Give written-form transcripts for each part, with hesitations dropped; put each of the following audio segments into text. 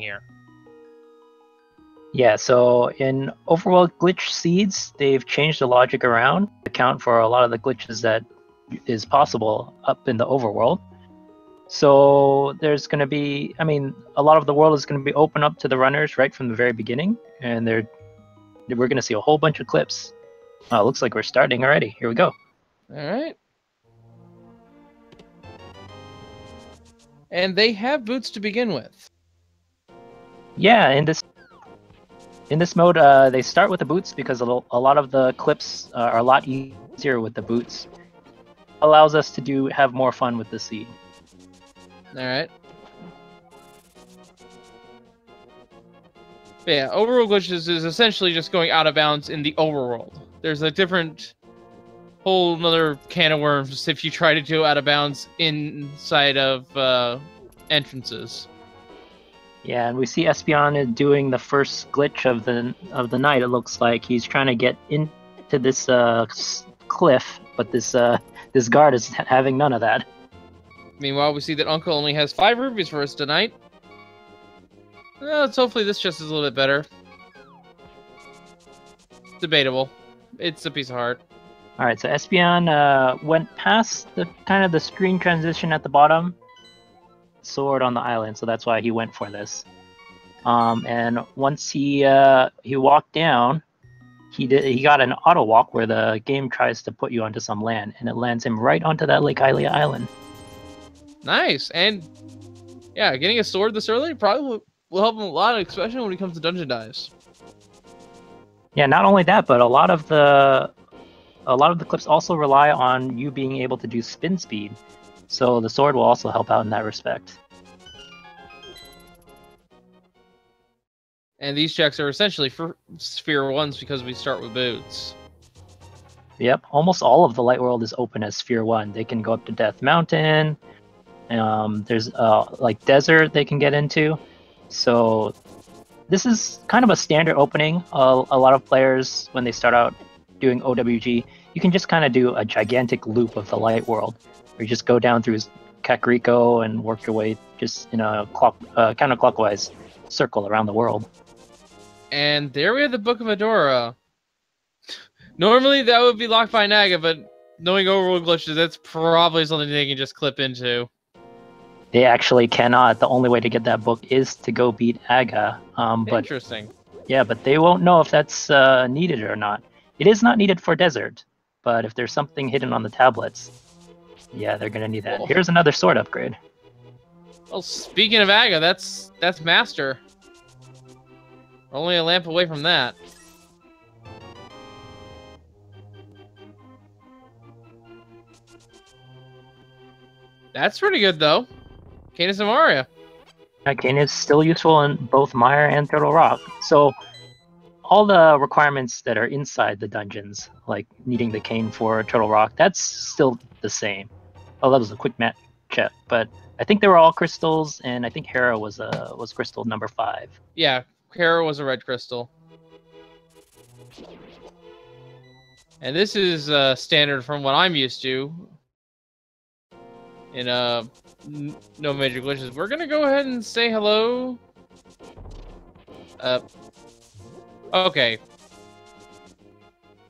here? Yeah, so in Overworld glitch seeds, they've changed the logic around to account for a lot of the glitches that is possible up in the Overworld. So there's going to be, I mean, a lot of the world is going to be open up to the runners right from the very beginning, and we're going to see a whole bunch of clips. Looks like we're starting already. Here we go. All right. And they have boots to begin with. Yeah, in this mode, they start with the boots because a lot of the clips are a lot easier with the boots. Allows us to have more fun with the seed. All right. But yeah, Overworld glitches is essentially just going out of bounds in the Overworld. There's a different whole another can of worms if you try to do out of bounds inside of entrances. Yeah, and we see Espeon doing the first glitch of the night. It looks like he's trying to get into this cliff, but this guard is having none of that. Meanwhile, we see that Uncle only has 5 rupees for us tonight. Well, hopefully this chest is a little bit better. Debatable. It's a piece of heart. All right, so Espeon went past the screen transition at the bottom, sword on the island, so that's why he went for this. And once he walked down, he got an auto walk where the game tries to put you onto some land, and it lands him right onto that Lake Hylia island. Nice, and yeah, getting a sword this early probably will help him a lot, especially when it comes to dungeon dives. Yeah, not only that, but a lot of the clips also rely on you being able to do spin speed, so the sword will also help out in that respect. And these checks are essentially for Sphere 1s because we start with boots. Yep, almost all of the Light World is open as Sphere 1. They can go up to Death Mountain. There's like desert they can get into. So this is kind of a standard opening. A lot of players, when they start out doing OWG, you can just kind of do a gigantic loop of the Light World, where you just go down through Kakariko and work your way just in a counterclockwise circle around the world. And there we have the Book of Adora. Normally that would be locked by Naga, but knowing Overworld glitches, that's probably something they can just clip into. They actually cannot. The only way to get that book is to go beat Aga. But interesting. Yeah, but they won't know if that's needed or not. It is not needed for desert, but if there's something hidden on the tablets, yeah, they're gonna need that. Cool. Here's another sword upgrade. Well, speaking of Aga, that's Master. Only a lamp away from that. That's pretty good, though. Canis and Maria. Cane is still useful in both Mire and Turtle Rock. So all the requirements that are inside the dungeons, like needing the cane for Turtle Rock, that's still the same. Oh, that was a quick match check, but I think they were all crystals, and I think Hera was crystal number 5. Yeah, Hera was a red crystal. And this is standard from what I'm used to. In no major glitches. We're gonna go ahead and say hello. Okay.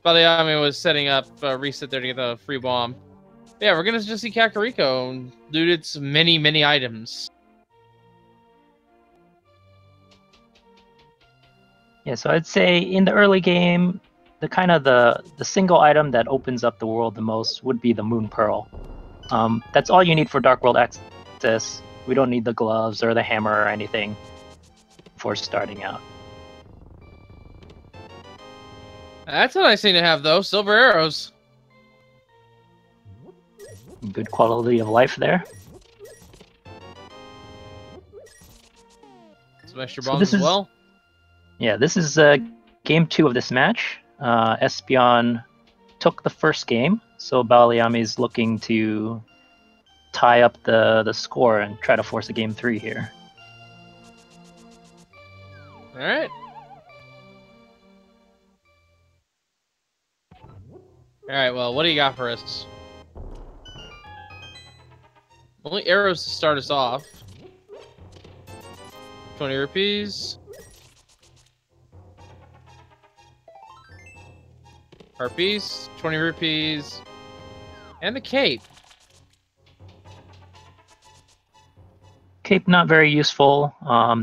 Baliame was setting up reset there to get the free bomb. Yeah, we're gonna just see Kakariko and loot its many items. Yeah, so I'd say in the early game, the single item that opens up the world the most would be the Moon Pearl. That's all you need for Dark World access. We don't need the gloves or the hammer or anything for starting out. That's a nice thing to have, though. Silver arrows. Good quality of life there. Some extra bombs as well. Yeah, this is game 2 of this match. Espeon took the first game, so Baliame is looking to tie up the score and try to force a game 3 here. All right. All right. Well, what do you got for us? Only arrows to start us off. 20 rupees. Harpies, 20 rupees. And the cape. Cape not very useful.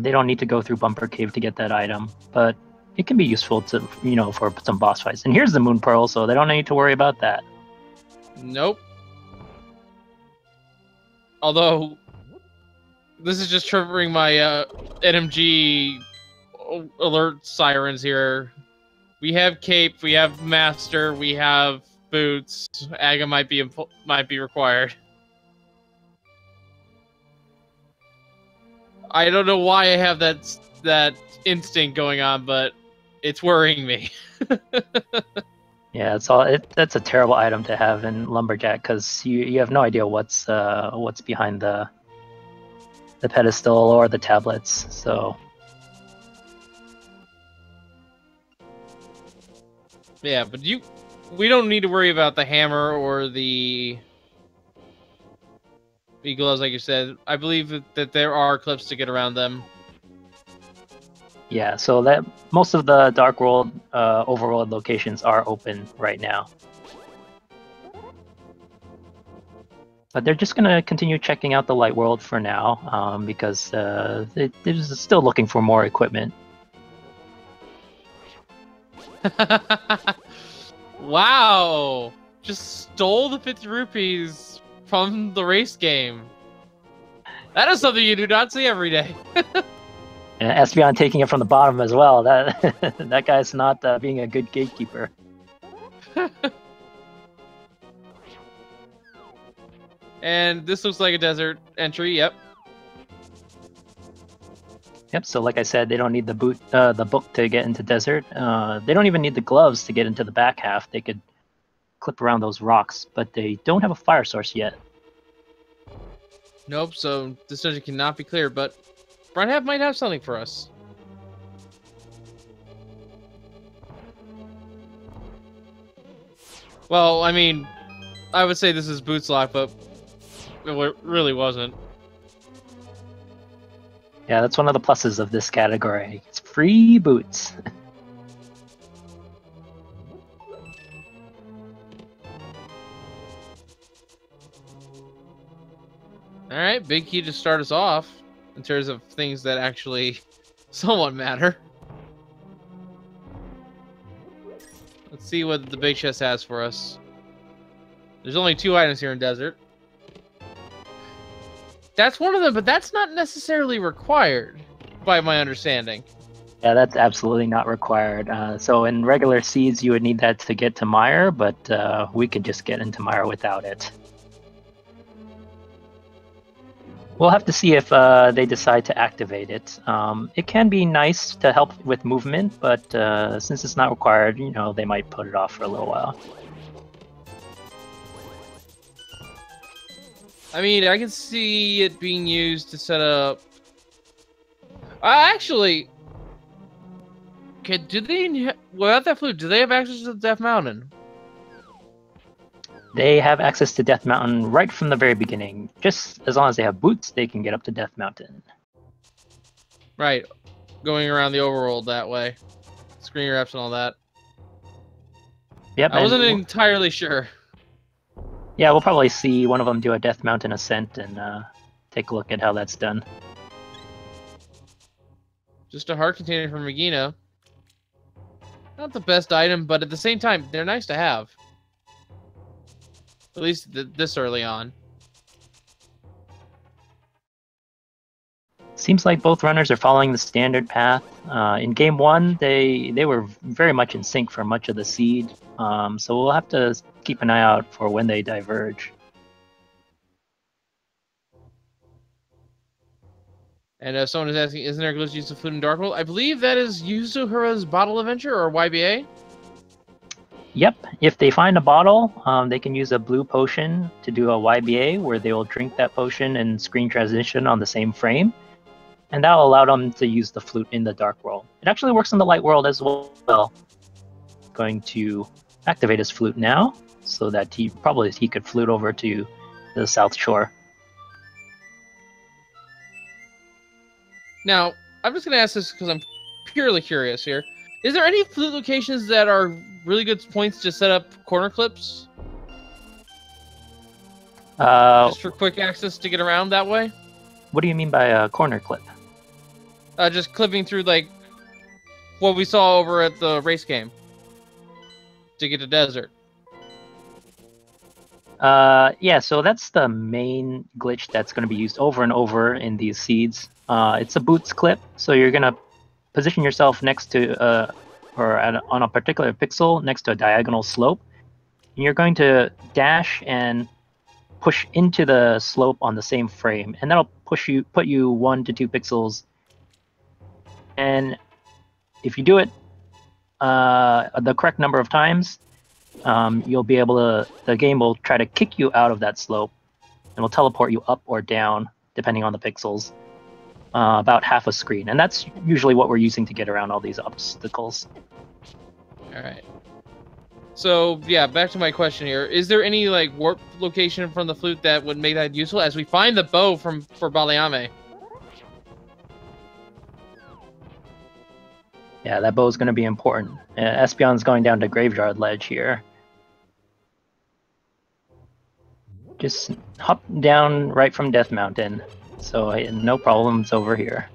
They don't need to go through Bumper Cave to get that item, but it can be useful to, you know, for some boss fights. And here's the Moon Pearl, so they don't need to worry about that. Nope. Although, this is just triggering my NMG alert sirens here. We have cape, we have master, we have boots. Aga might be required. I don't know why I have that instinct going on, but it's worrying me. Yeah, that's a terrible item to have in Lumberjack because you have no idea what's behind the pedestal or the tablets. So yeah, but we don't need to worry about the hammer or the gloves, like you said. I believe that there are clips to get around them. yeah, so that most of the Dark World, Overworld locations are open right now. But they're just gonna continue checking out the Light World for now, because they're still looking for more equipment. Wow! Just stole the 50 rupees from the race game. That is something you do not see every day. And Espeon taking it from the bottom as well. That that guy's not being a good gatekeeper. And this looks like a desert entry. Yep. Yep. So like I said, they don't need the book to get into desert. They don't even need the gloves to get into the back half. They could clip around those rocks, but they don't have a fire source yet. Nope. So this dungeon cannot be clear, but front half might have something for us. Well, I mean, I would say this is Boots Lock, but it really wasn't. Yeah, that's one of the pluses of this category. It's free boots. Alright, big key to start us off in terms of things that actually somewhat matter. Let's see what the big chest has for us. There's only 2 items here in desert. That's one of them, but that's not necessarily required, by my understanding. Yeah, that's absolutely not required. So in regular seeds, you would need that to get to Mire, but we could just get into Mire without it. We'll have to see if they decide to activate it. It can be nice to help with movement, but since it's not required, you know, they might put it off for a little while. I mean, I can see it being used to set up... actually... do they... Without that flute, do they have access to the Death Mountain? They have access to Death Mountain right from the very beginning. Just as long as they have boots, they can get up to Death Mountain. Right. Going around the overworld that way. Screen wraps and all that. Yep. I wasn't entirely sure. Yeah, we'll probably see one of them do a Death Mountain ascent and take a look at how that's done. Just a heart container from Regina. Not the best item, but at the same time, they're nice to have. At least this early on. Seems like both runners are following the standard path. In Game 1, they were very much in sync for much of the seed, so we'll have to keep an eye out for when they diverge. And someone is asking, isn't there glitch use of flute in Dark World? I believe that is Yuzuhira's Bottle Adventure, or YBA. Yep, if they find a bottle, they can use a blue potion to do a YBA, where they will drink that potion and screen transition on the same frame. And that will allow them to use the flute in the Dark World. It actually works in the Light World as well. Going to activate his flute now, so that he could flute over to the South Shore. Now, I'm just gonna ask this because I'm purely curious here. Is there any flute locations that are really good points to set up corner clips? Just for quick access to get around that way? What do you mean by a corner clip? Just clipping through, like, what we saw over at the race game. To get to desert. Yeah, so that's the main glitch that's going to be used over and over in these seeds. It's a boots clip, so you're going to position yourself next to, on a particular pixel next to a diagonal slope. And you're going to dash and push into the slope on the same frame, and that'll put you 1 to 2 pixels. And if you do it the correct number of times, you'll be able to. The game will try to kick you out of that slope, and will teleport you up or down depending on the pixels, about half a screen, and that's usually what we're using to get around all these obstacles. All right. So yeah, back to my question here: is there any like warp location from the flute that would make that useful as we find the bow for baliame? Yeah, that bow is going to be important. Espeon's going down to Graveyard Ledge here. Just hop down right from Death Mountain, so no problems over here.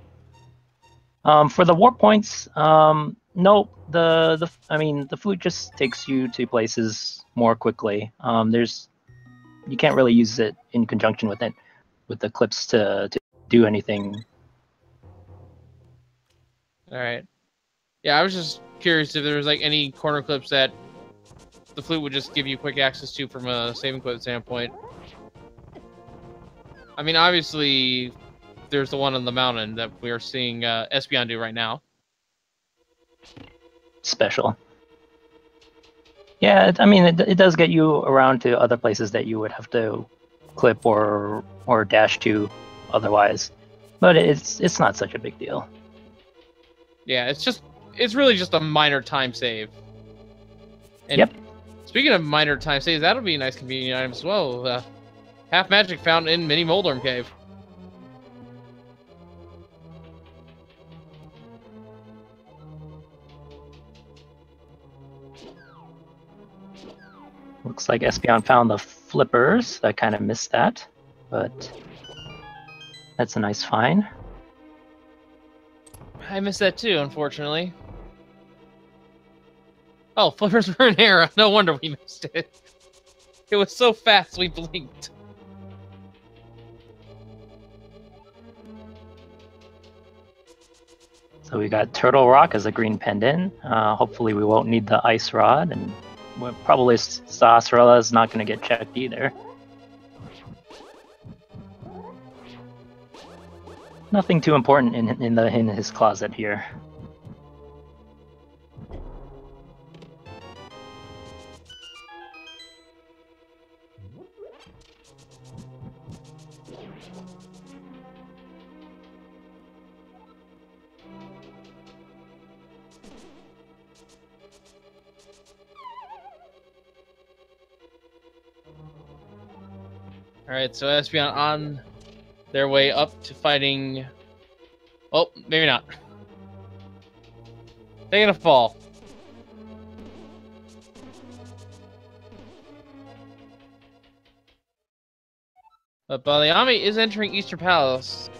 For the warp points, no, the flute just takes you to places more quickly. You can't really use it in conjunction with the clips to do anything. All right. Yeah, I was just curious if there was like any corner clips that the flute would just give you quick access to from a saving quote standpoint. I mean, obviously, there's the one on the mountain that we are seeing Espeon do right now. Special. Yeah, I mean, it does get you around to other places that you would have to clip or dash to otherwise, but it's not such a big deal. Yeah, it's really just a minor time save. And yep. Speaking of minor time saves, that'll be a nice convenient item as well. Half magic found in Mini Moldorm Cave. Looks like Espeon found the flippers. I kind of missed that, but that's a nice find. I missed that too, unfortunately. Oh, flippers were an error. No wonder we missed it. It was so fast we blinked. So we got Turtle Rock as a green pendant. Hopefully we won't need the Ice Rod, and probably Sasrella is not going to get checked either. Nothing too important in his closet here. Alright, so Espeon on their way up to fighting... Oh, maybe not. Taking a fall. But baliame is entering Eastern Palace.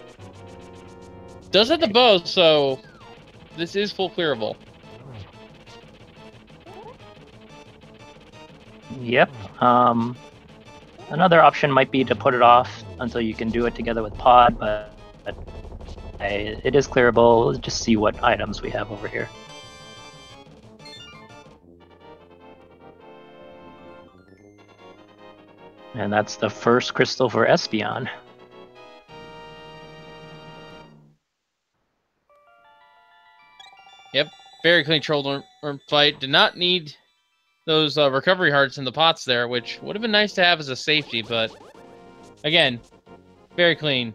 Does have the bow, so this is full clearable. Yep. Another option might be to put it off until you can do it together with Pod, but it is clearable. Let's just see what items we have over here. And that's the first crystal for Espeon. Yep, very clean shoulder fight. Did not need those recovery hearts in the pots there, which would have been nice to have as a safety, but again, very clean.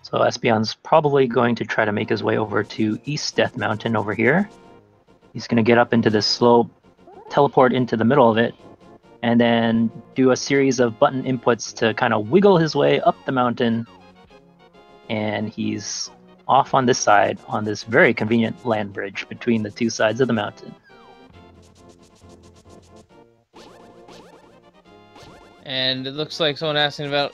So Espeon's probably going to try to make his way over to East Death Mountain over here. He's going to get up into this slope, teleport into the middle of it, and then do a series of button inputs to kind of wiggle his way up the mountain. And he's off on this side, on this very convenient land bridge between the two sides of the mountain. And it looks like someone asking about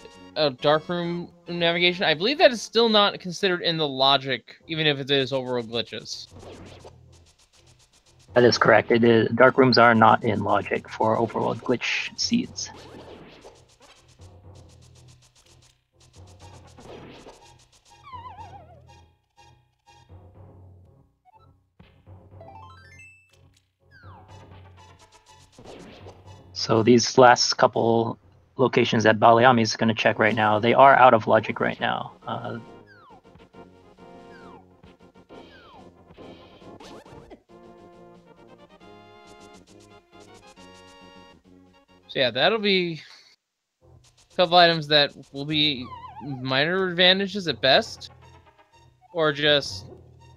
dark room navigation. I believe that is still not considered in the logic, even if it is overworld glitches. That is correct. It is, dark rooms are not in logic for overworld glitch seeds. So these last couple locations that baliame is going to check right now, they are out of logic right now. So yeah, that'll be a couple items that will be minor advantages at best, or just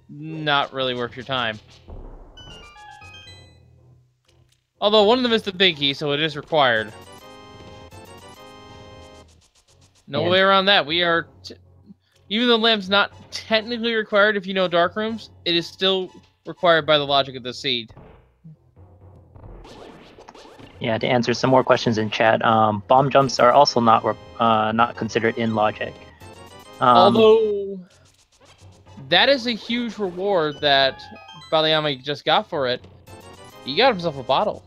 not really worth your time. Although one of them is the big key, so it is required. No way around that. We are, even though lamp's not technically required if you know dark rooms, it is still required by the logic of the seed. Yeah, to answer some more questions in chat, bomb jumps are also not considered in logic. Although that is a huge reward that baliame just got for it. He got himself a bottle.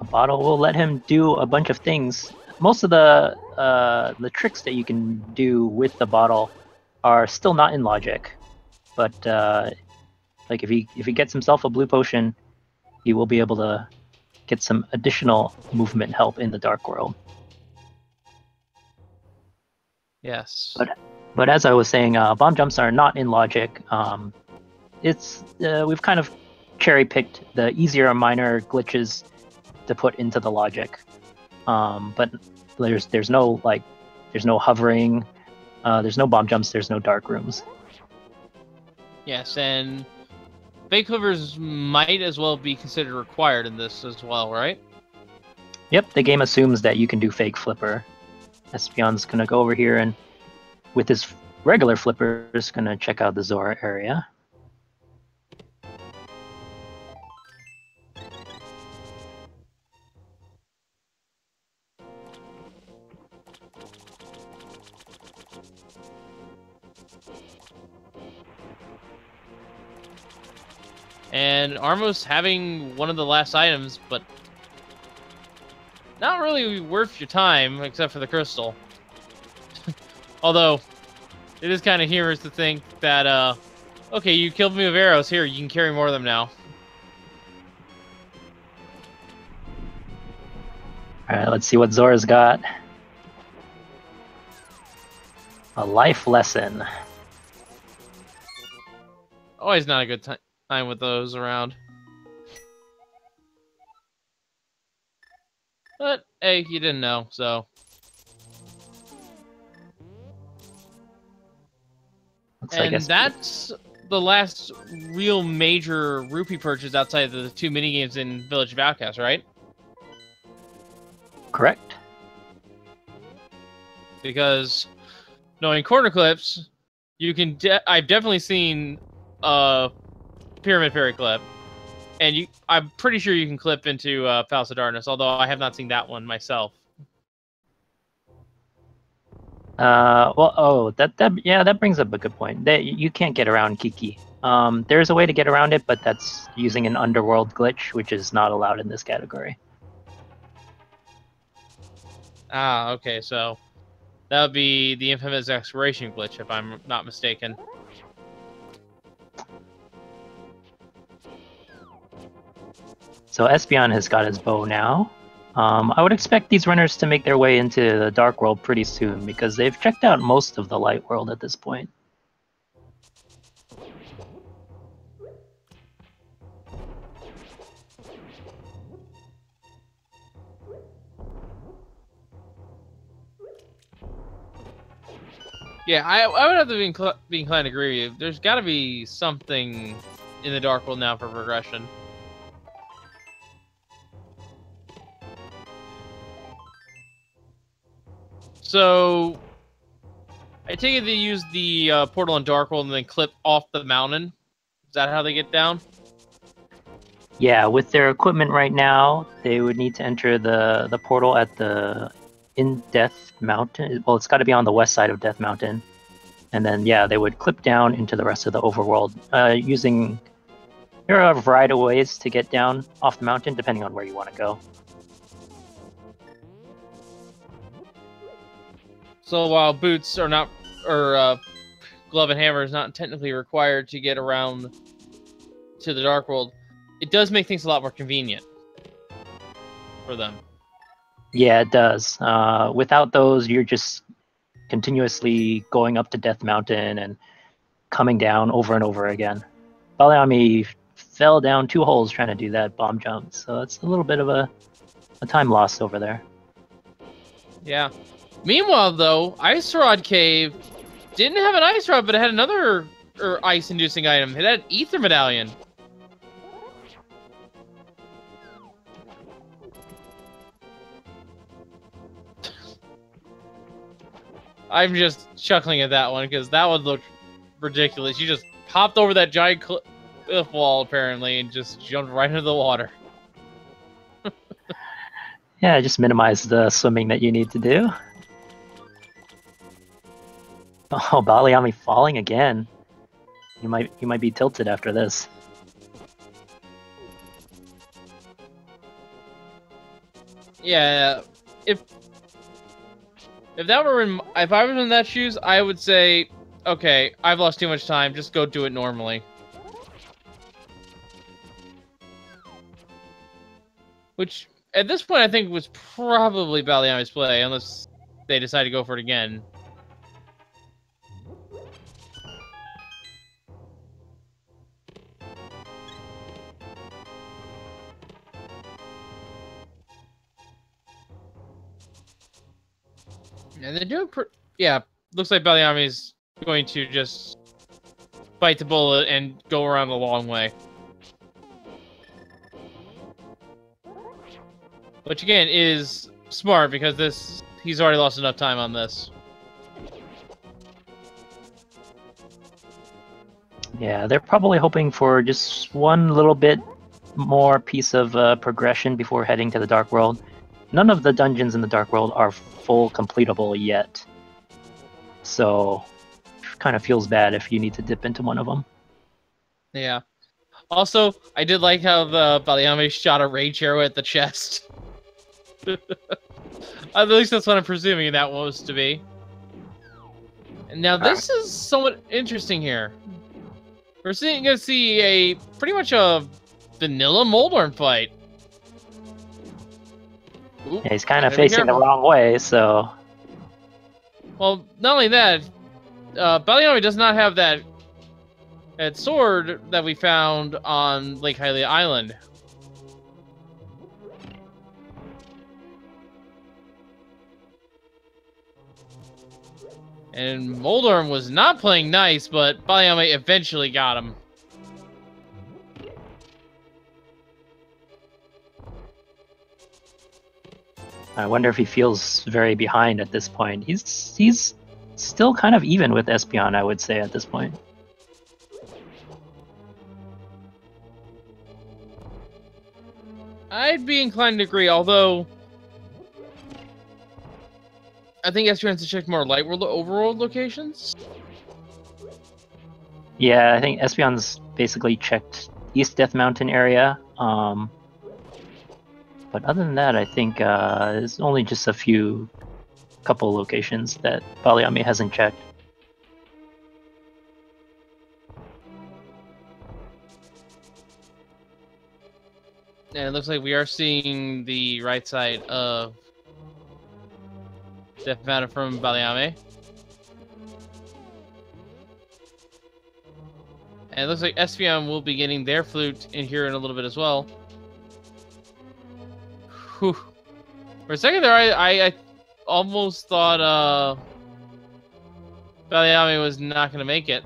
A bottle will let him do a bunch of things. Most of the tricks that you can do with the bottle are still not in logic, but like if he gets himself a blue potion, he will be able to get some additional movement help in the dark world. Yes. But as I was saying, bomb jumps are not in logic. We've kind of cherry picked the easier minor glitches to put into the logic. But there's no hovering, there's no bomb jumps, there's no dark rooms. Yes, and fake clippers might as well be considered required in this as well, right? Yep, the game assumes that you can do fake flipper. Espeon's gonna go over here and with his regular flippers gonna check out the Zora area. And Armos having one of the last items, but not really worth your time, except for the crystal. Although, it is kind of humorous to think that, okay, you killed me with arrows, here, you can carry more of them now. Alright, let's see what Zora's got. A life lesson. Always not a good time with those around. But, hey, you didn't know, so... And that's the last real major rupee purchase outside of the 2 minigames in Village of Outcasts, right? Correct. Because, knowing corner clips, you can... I've definitely seen Pyramid Fairy clip. And I'm pretty sure you can clip into Palace of Darkness, although I have not seen that one myself. That brings up a good point. You can't get around Kiki. There's a way to get around it, but that's using an underworld glitch, which is not allowed in this category. Ah, okay, so that would be the infamous exploration glitch, if I'm not mistaken. So Espeon has got his bow now. I would expect these runners to make their way into the Dark World pretty soon, because they've checked out most of the Light World at this point. Yeah, I would have to be inclined to agree with you. There's got to be something in the Dark World now for progression. So, I take it they use the portal on Darkworld and then clip off the mountain. Is that how they get down? Yeah, with their equipment right now, they would need to enter the portal at in Death Mountain. Well, it's got to be on the west side of Death Mountain, and then yeah, they would clip down into the rest of the overworld using. There are a variety of ways to get down off the mountain, depending on where you want to go. So while boots are not, or glove and hammer is not technically required to get around to the Darkworld, it does make things a lot more convenient for them. Yeah, it does. Without those, you're just continuously going up to Death Mountain and coming down over and over again. Baliame fell down 2 holes trying to do that bomb jump, so it's a little bit of a time lost over there. Yeah. Meanwhile, though, Ice Rod Cave didn't have an Ice Rod, but it had another ice-inducing item. It had an Ether Medallion. I'm just chuckling at that one, because that one looked ridiculous. You just popped over that giant cliff wall, apparently, and just jumped right into the water. Yeah, just minimize the swimming that you need to do. Oh, Baliame falling again. You might be tilted after this. Yeah, if I was in that shoes, I would say, okay, I've lost too much time. Just go do it normally. Which, at this point, I think was probably Baliame's play, unless they decide to go for it again. And they're doing yeah, looks like Baliame's going to just bite the bullet and go around the long way. Which again is smart because he's already lost enough time on this. Yeah, they're probably hoping for just one little bit more piece of progression before heading to the Dark World. None of the dungeons in the Dark World are full completable yet. So, kind of feels bad if you need to dip into one of them. Yeah. Also, I did like how the Baliame shot a rage arrow at the chest. At least that's what I'm presuming that was to be. And now this is somewhat interesting here. We're going to see pretty much a vanilla Moldorm fight. Ooh, yeah, he's kind of facing the wrong way, so... Well, not only that, Baliame does not have that sword that we found on Lake Hylia Island. And Moldorm was not playing nice, but Baliame eventually got him. I wonder if he feels very behind at this point. He's still kind of even with Espeon, I would say, at this point. I'd be inclined to agree, although I think Espeon has to check more Light World Overworld locations. Yeah, I think Espeon's basically checked East Death Mountain area. But other than that, I think there's only just a couple locations that Baliame hasn't checked. And it looks like we are seeing the right side of Death Mountain from Baliame. And it looks like Espeon will be getting their flute in here in a little bit as well. Whew. For a second there, I almost thought Baliame was not going to make it.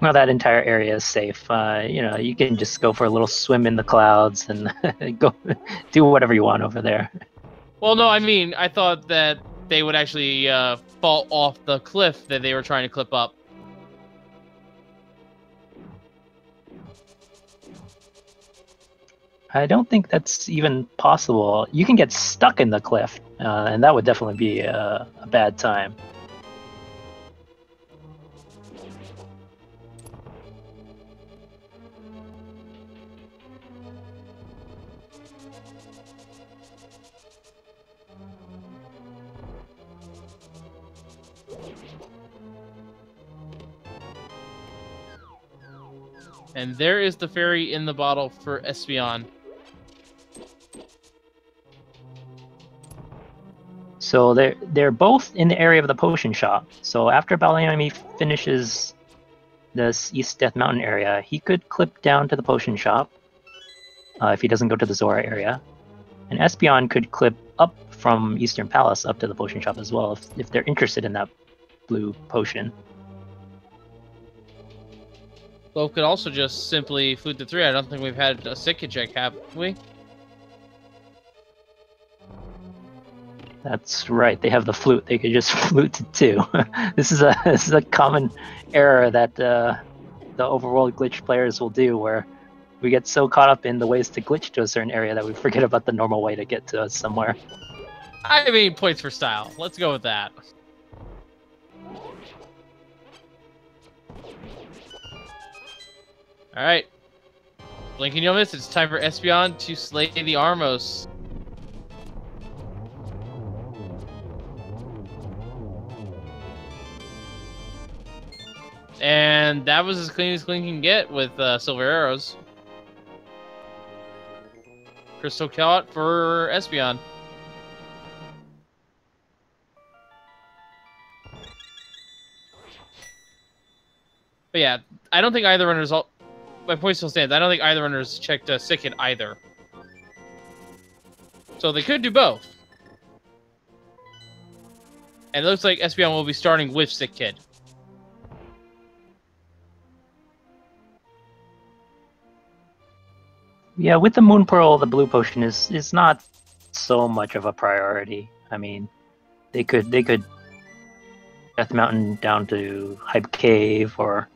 Well, that entire area is safe. You know, you can just go for a little swim in the clouds and go do whatever you want over there. Well, no, I mean, I thought that they would actually fall off the cliff that they were trying to clip up. I don't think that's even possible. You can get stuck in the cliff, and that would definitely be a bad time. And there is the fairy in the bottle for Espeon. So they're both in the area of the potion shop. So after baliame finishes this East Death Mountain area, he could clip down to the potion shop if he doesn't go to the Zora area. And Espeon could clip up from Eastern Palace up to the potion shop as well if they're interested in that blue potion. Well, could also just simply flute the 3. I don't think we've had a sick check, have we? That's right. They have the flute. They could just flute to 2. This is a common error that the Overworld glitch players will do, where we get so caught up in the ways to glitch to a certain area that we forget about the normal way to get to us somewhere. I mean, points for style. Let's go with that. Alright. Blink and you'll miss. It's time for Espeon to slay the Armos. And that was as clean as clean can get with silver arrows. Crystal Caught for Espeon. But yeah, I don't think either runner's... My point still stands. I don't think either runner's checked Sick Hit either. So they could do both. And it looks like Espeon will be starting with Sick Kid. Yeah, with the Moon Pearl, the blue potion is not so much of a priority. I mean, they could Death Mountain down to Hype Cave or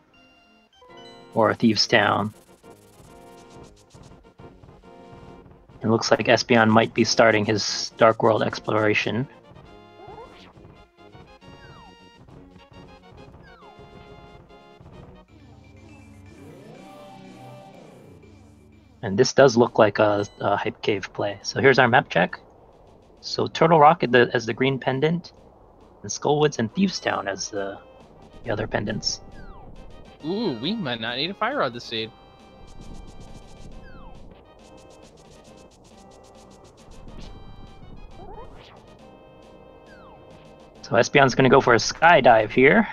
Thieves Town. It looks like Espeon might be starting his Dark World exploration. And this does look like a Hype Cave play. So here's our map check. So Turtle Rock as the green pendant, and Skullwoods and Thieves Town as the other pendants. Ooh, we might not need a Fire Rod this seed. So Espeon's going to go for a skydive here.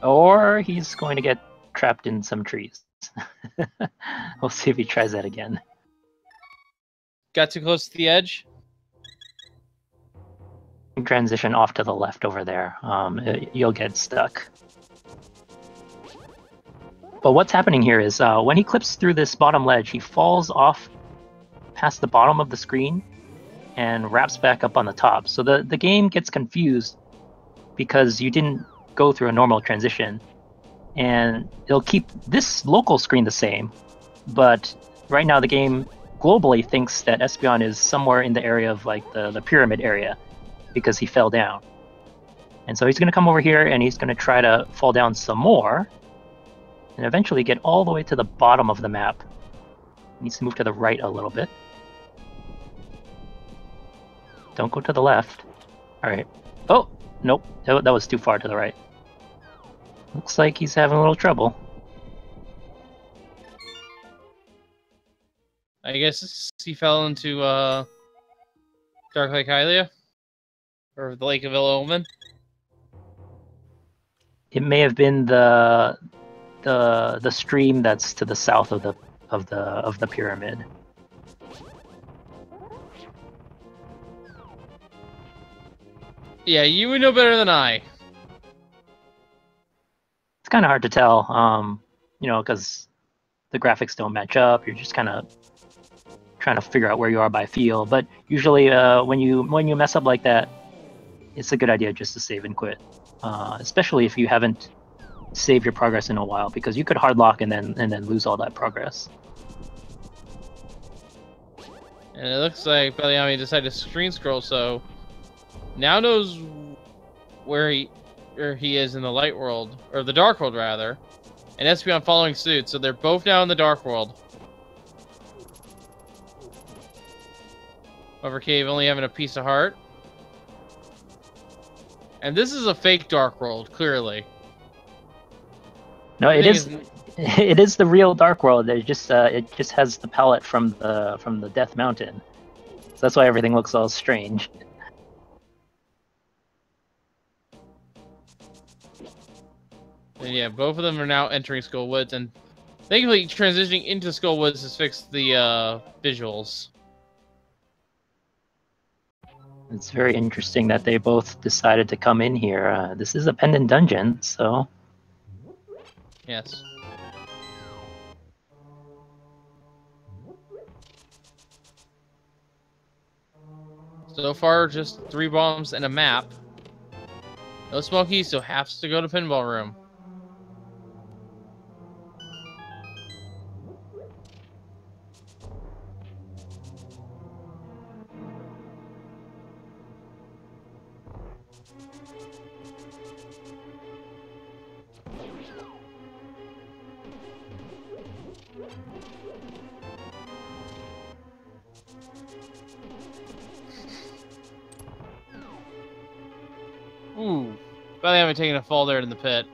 Or he's going to get trapped in some trees. We'll see if he tries that again. Got too close to the edge? Transition off to the left over there. You'll get stuck. But what's happening here is when he clips through this bottom ledge, he falls off past the bottom of the screen and wraps back up on the top. So the game gets confused because you didn't go through a normal transition. And it'll keep this local screen the same, but right now the game globally thinks that Espeon is somewhere in the area of like the pyramid area because he fell down. And so he's going to come over here and he's going to try to fall down some more and eventually get all the way to the bottom of the map. He needs to move to the right a little bit. Don't go to the left. All right. Oh, nope. That was too far to the right. Looks like he's having a little trouble. I guess he fell into Dark Lake Hylia? Or the Lake of Ill Omen? It may have been the stream that's to the south of the pyramid. Yeah, you would know better than I. It's kind of hard to tell, you know, because the graphics don't match up. You're just kind of trying to figure out where you are by feel. But usually, when you mess up like that, it's a good idea just to save and quit, especially if you haven't saved your progress in a while, because you could hard lock and then lose all that progress. And it looks like baliame decided to screen scroll, so now knows where he is in the light world, or the dark world rather, and Espeon following suit. So they're both now in the dark world. Over Cave only having a piece of heart. And this is a fake dark world, clearly. No, it is. It is the real dark world. It just has the palette from the Death Mountain, so that's why everything looks all strange. And yeah, both of them are now entering Skull Woods, and thankfully transitioning into Skull Woods has fixed the visuals. It's very interesting that they both decided to come in here. This is a pendant dungeon, so... Yes. So far, just 3 bombs and a map. No Smokey, so has to go to Pinball Room. Ooh, baliame taking a fall there in the pit.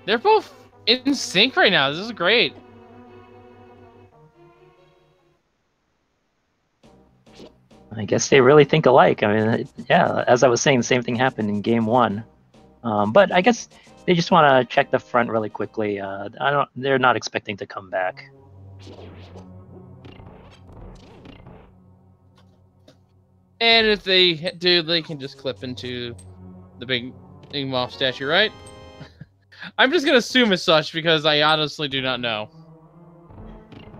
They're both in sync right now. This is great. I guess they really think alike. I mean, yeah, as I was saying, the same thing happened in game 1. But I guess they just want to check the front really quickly. They're not expecting to come back. And if they do, they can just clip into the big Moth statue, right? I'm just gonna assume as such because I honestly do not know.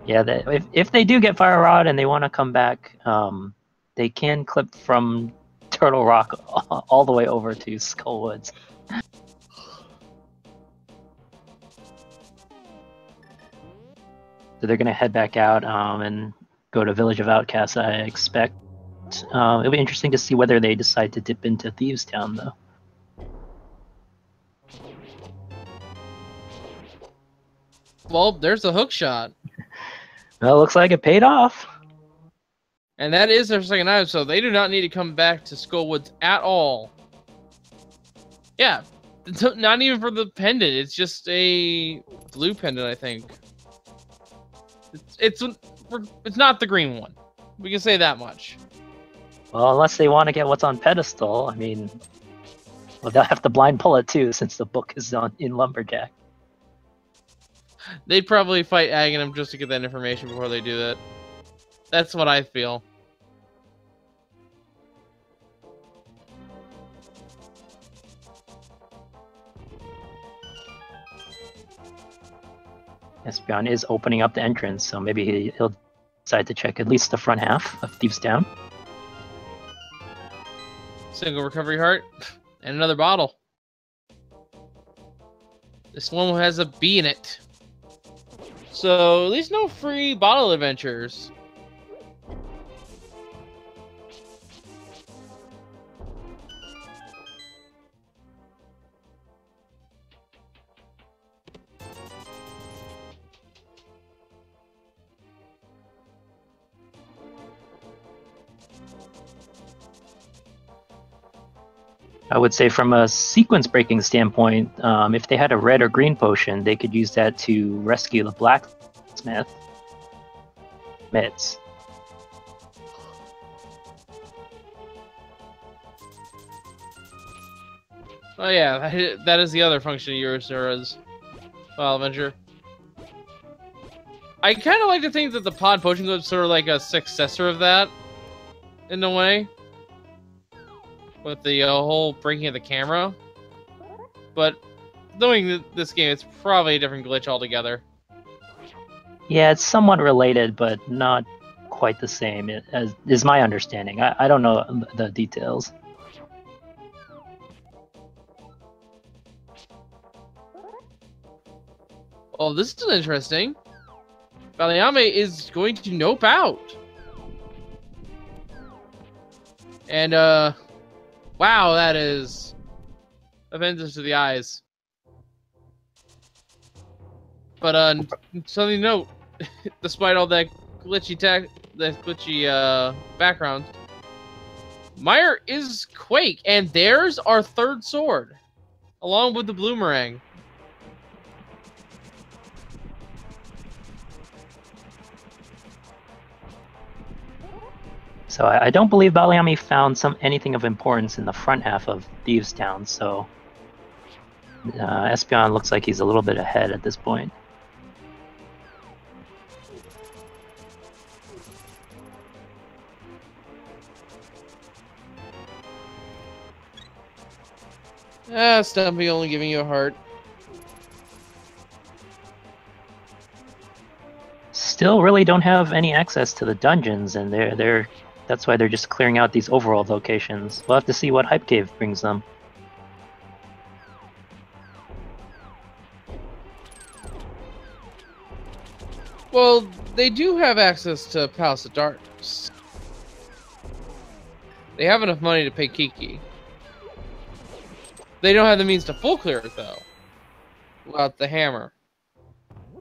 Yeah, if they do get Fire Rod and they want to come back, they can clip from Turtle Rock all the way over to Skull Woods. So they're gonna head back out and go to Village of Outcasts, I expect. It'll be interesting to see whether they decide to dip into Thieves Town, though. Well, there's the hook shot. Well, looks like it paid off. And that is their second item, so they do not need to come back to Skull Woods at all. Yeah, not even for the pendant. It's just a blue pendant, I think. It's not the green one. We can say that much. Well, unless they want to get what's on pedestal, I mean, well, they'll have to blind pull it too, since the book is in Lumberjack. They'd probably fight Aghanim just to get that information before they do that. That's what I feel. Espeon is opening up the entrance, so maybe he'll decide to check at least the front half of Thieves Town. Single recovery heart and another bottle. This one has a bee in it. So at least no free bottle adventures. I would say from a sequence breaking standpoint, if they had a red or green potion, they could use that to rescue the blacksmith. Mitts. Oh yeah, that is the other function of Eurosura's File Adventure. I kind of like to think that the Pod Potion Club is sort of like a successor of that, in a way. With the whole breaking of the camera. But knowing this game, it's probably a different glitch altogether. Yeah, it's somewhat related, but not quite the same, as is my understanding. I don't know the details. Oh, this is interesting. Baliame is going to nope out. And, wow, that is offensive to the eyes. But, something to note, despite all that glitchy background, Meyer is Quake, and there's our third sword, along with the Bloomerang. So I don't believe baliame found anything of importance in the front half of Thieves Town, so Espeon looks like he's a little bit ahead at this point. Stumpy only giving you a heart. Still really don't have any access to the dungeons, and that's why they're just clearing out these overworld locations. We'll have to see what Hype Cave brings them. Well, they do have access to Palace of Darkness. They have enough money to pay Kiki. They don't have the means to full clear it, though, without the hammer.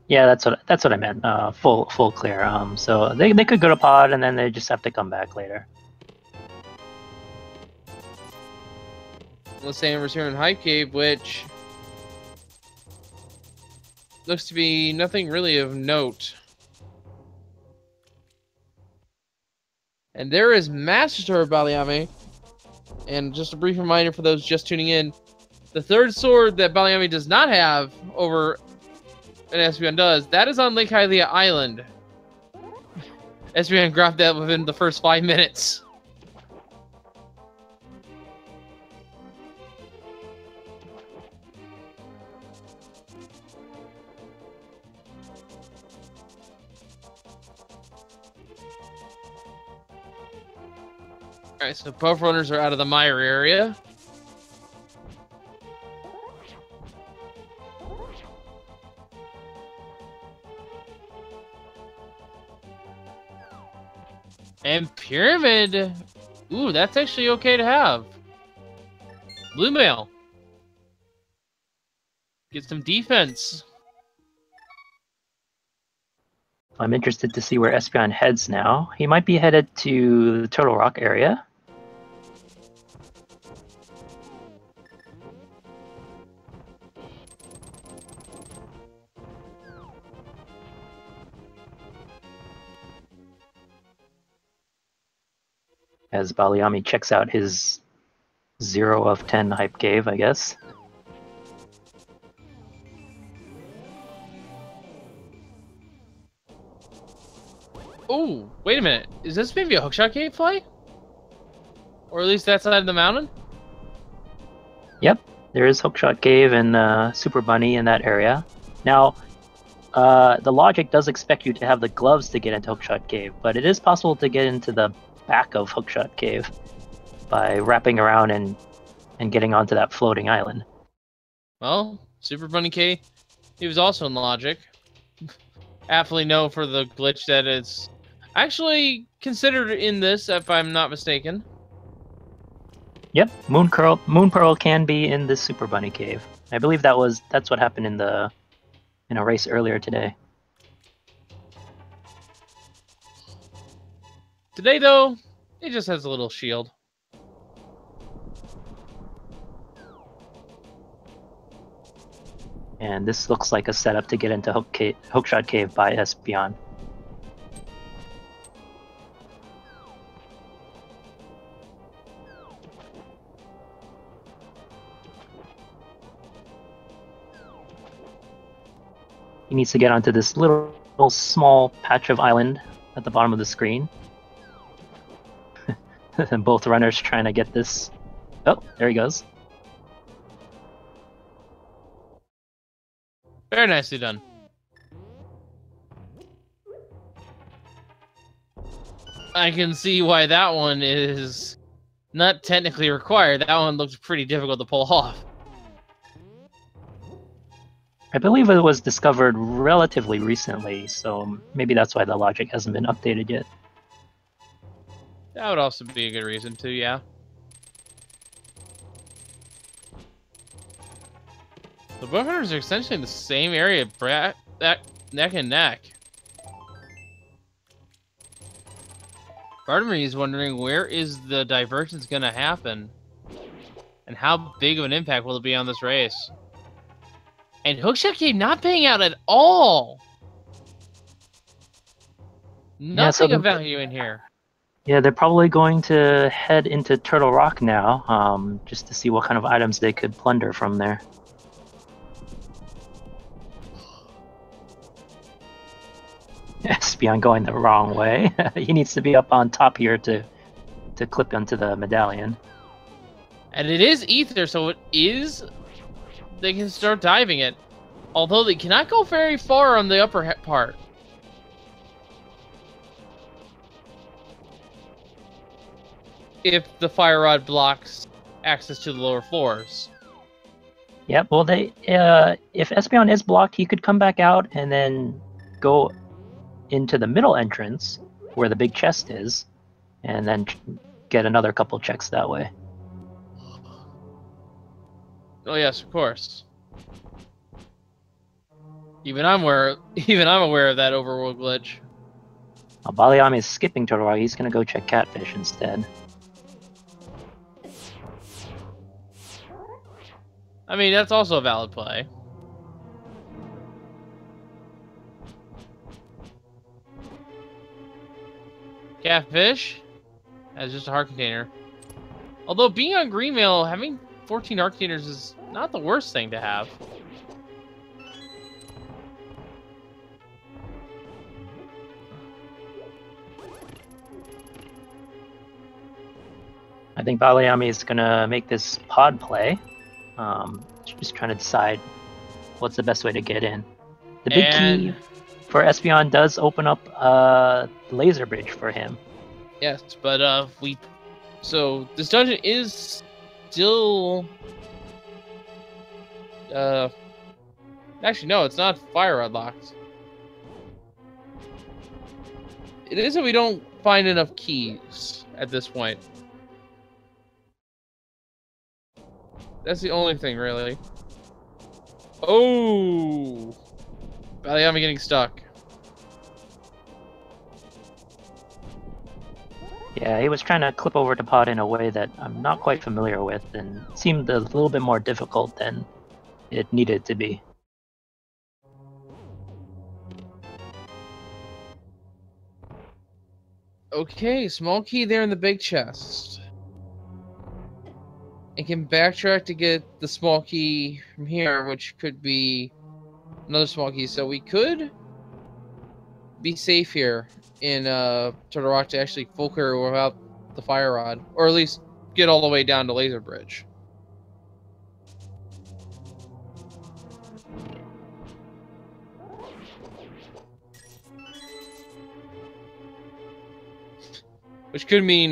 Yeah, that's what I meant. Full clear. So they could go to pod, and then they just have to come back later. Let's say we're here in Hype Cave, which looks to be nothing really of note. And there is Master Sword Baliame. And just a brief reminder for those just tuning in, the third sword that Baliame does not have over and Espeon does, that is on Lake Hylia Island. Espeon grabbed that within the first 5 minutes. Alright, so both runners are out of the mire area. And Pyramid. Ooh, that's actually okay to have. Blue Mail. Get some defense. I'm interested to see where Espeon heads now. He might be headed to the Turtle Rock area. As Baliame checks out his 0 of 10 Hype Cave, I guess. Oh, wait a minute. Is this maybe a hookshot cave play? Or at least that side of the mountain? Yep, there is Hookshot Cave and Super Bunny in that area. Now, the logic does expect you to have the gloves to get into Hookshot Cave, but it is possible to get into the back of Hookshot Cave by wrapping around and getting onto that floating island. Well, Super Bunny K, he was also in logic. Aptly known for the glitch that is actually considered in this, if I'm not mistaken. Yep, Moon Pearl can be in this Super Bunny Cave. I believe that's what happened in a race earlier today. Today, though, it just has a little shield. And this looks like a setup to get into Hookshot Cave by Espeon. He needs to get onto this little small patch of island at the bottom of the screen. And both runners trying to get this. Oh, there he goes. Very nicely done. I can see why that one is not technically required. That one looks pretty difficult to pull off. I believe it was discovered relatively recently, so maybe that's why the logic hasn't been updated yet. That would also be a good reason too, yeah. The bow hunters are essentially in the same area, neck and neck. Part of me is wondering, where is the divergence going to happen? And how big of an impact will it be on this race? And Hookshot Cave not paying out at all! Nothing of value in here. Yeah, they're probably going to head into Turtle Rock now, just to see what kind of items they could plunder from there. Espeon going the wrong way. He needs to be up on top here to clip onto the medallion. And it is ether, so it is... They can start diving it. Although they cannot go very far on the upper part. If the fire rod blocks access to the lower floors. Yep, well, if Espeon is blocked, he could come back out and then go into the middle entrance where the big chest is, and then get another couple checks that way. Oh yes, of course. Even I'm aware of that overworld glitch. Baliame is skipping Turtle Rock. He's gonna go check Catfish instead. I mean, that's also a valid play. Catfish as just a heart container. Although being on Greenmail, having 14 heart containers is not the worst thing to have. I think Baliame is gonna make this pod play. Just trying to decide what's the best way to get in. The big key for Espeon does open up a laser bridge for him. Yes, but so this dungeon is still actually no, it's not fire rod locked. It is that we don't find enough keys at this point. That's the only thing, really. Oh! Baliame getting stuck. Yeah, he was trying to clip over to pod in a way that I'm not quite familiar with, and seemed a little bit more difficult than it needed to be. Okay, small key there in the big chest. And can backtrack to get the small key from here, which could be another small key. So we could be safe here in Turtle Rock to actually full clear without the fire rod, or at least get all the way down to Laser Bridge. Which could mean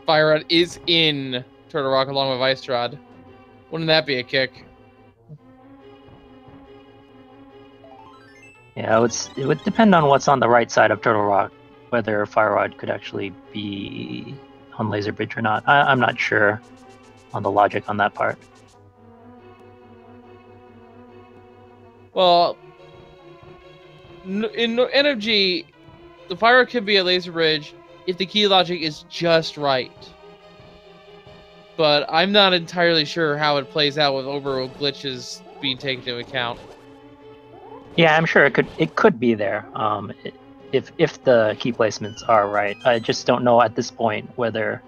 fire rod is in Turtle Rock along with Ice Rod. Wouldn't that be a kick? Yeah, it would depend on what's on the right side of Turtle Rock, whether Fire Rod could actually be on Laser Bridge or not. I'm not sure on the logic on that part. Well, in NFG, the fire rod could be a Laser Bridge if the key logic is just right. But I'm not entirely sure how it plays out with overworld glitches being taken into account. Yeah, I'm sure it could be there, if the key placements are right. I just don't know at this point whether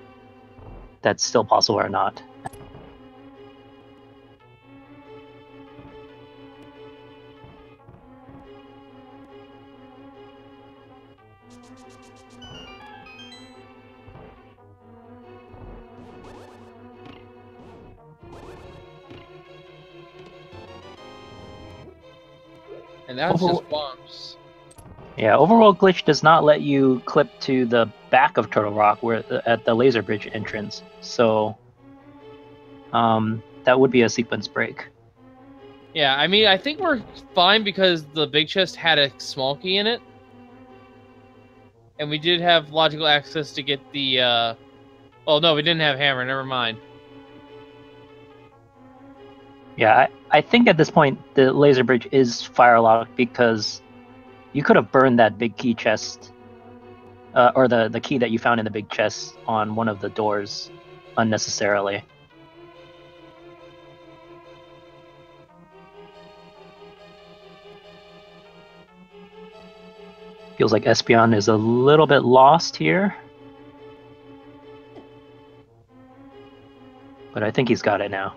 that's still possible or not. And that's just bombs. Yeah, Overworld glitch does not let you clip to the back of Turtle Rock where at the laser bridge entrance. So that would be a sequence break. Yeah, I mean, I think we're fine because the big chest had a small key in it. And we did have logical access to get the, oh no, we didn't have hammer, never mind. Yeah, I think at this point the laser bridge is fire locked because you could have burned that big key chest, or the key that you found in the big chest on one of the doors unnecessarily. Feels like Espeon is a little bit lost here. But I think he's got it now.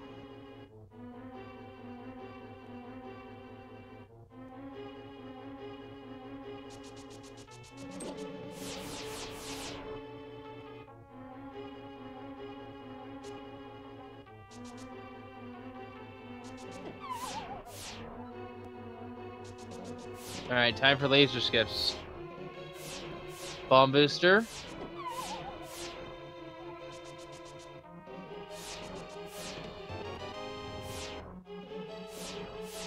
Alright, time for laser skips. Bomb booster.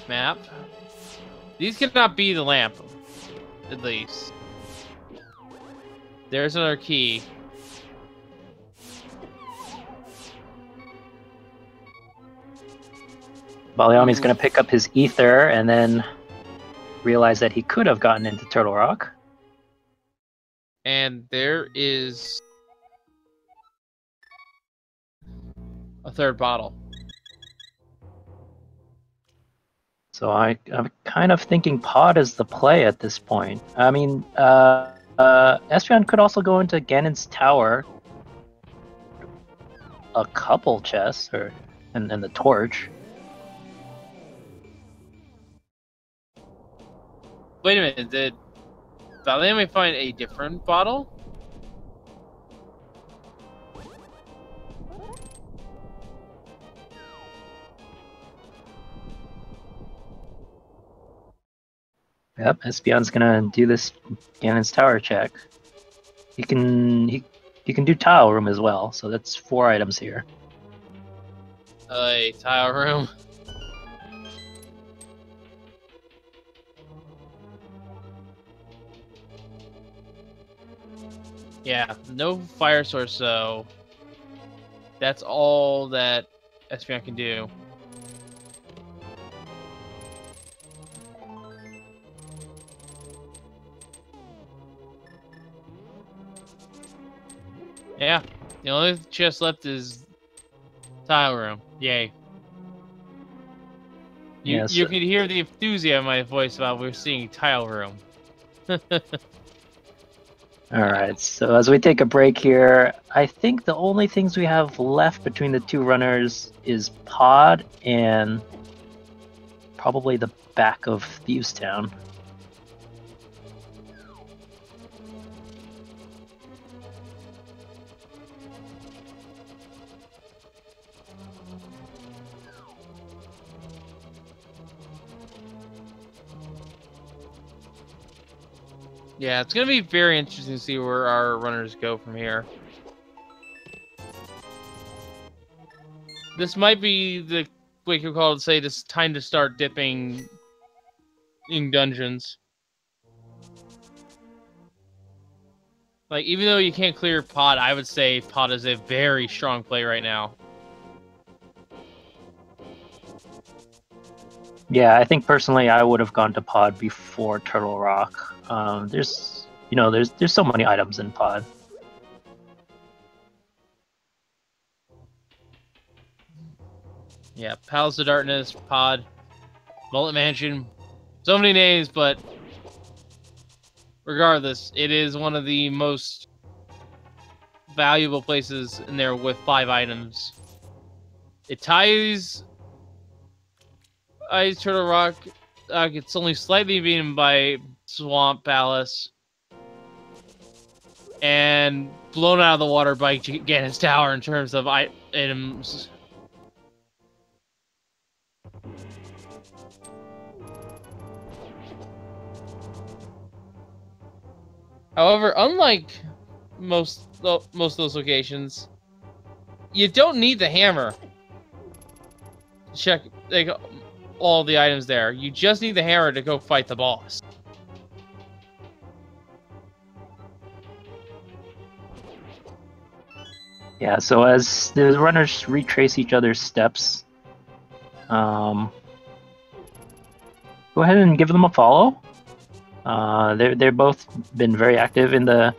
Map. These cannot be the lamp, at least. There's another key. Baliame's going to pick up his ether and then realize that he could have gotten into Turtle Rock. And there is a third bottle. So I'm kind of thinking Pod is the play at this point. I mean, Espeon could also go into Ganon's tower. A couple chests, and the torch. Wait a minute, did Baliame find a different bottle? Yep, Espeon's gonna do this Ganon's tower check. He can do tile room as well, so that's 4 items here. A tile room. Yeah, no fire source, so that's all that Espeon can do. Yeah, the only chest left is tile room. Yay. You can hear the enthusiasm in my voice about we're seeing tile room. Alright, so as we take a break here, I think the only things we have left between the two runners is Pod and probably the back of Thieves Town. Yeah, it's gonna be very interesting to see where our runners go from here. This might be the wake up call to say this time to start dipping in dungeons. Like, even though you can't clear Pod, I would say Pod is a very strong play right now. Yeah, I think personally I would have gone to Pod before Turtle Rock. There's so many items in Pod. Yeah, Palace of Darkness, Pod, Mullet Mansion, so many names, but regardless, it is one of the most valuable places in there with 5 items. It ties Ice Turtle Rock. It's only slightly beaten by Swamp Palace. And blown out of the water by Ganon's Tower in terms of items. However, unlike most of those locations, you don't need the hammer to check like all the items there. You just need the hammer to go fight the boss. Yeah, so as the runners retrace each other's steps, go ahead and give them a follow. They're both been very active in the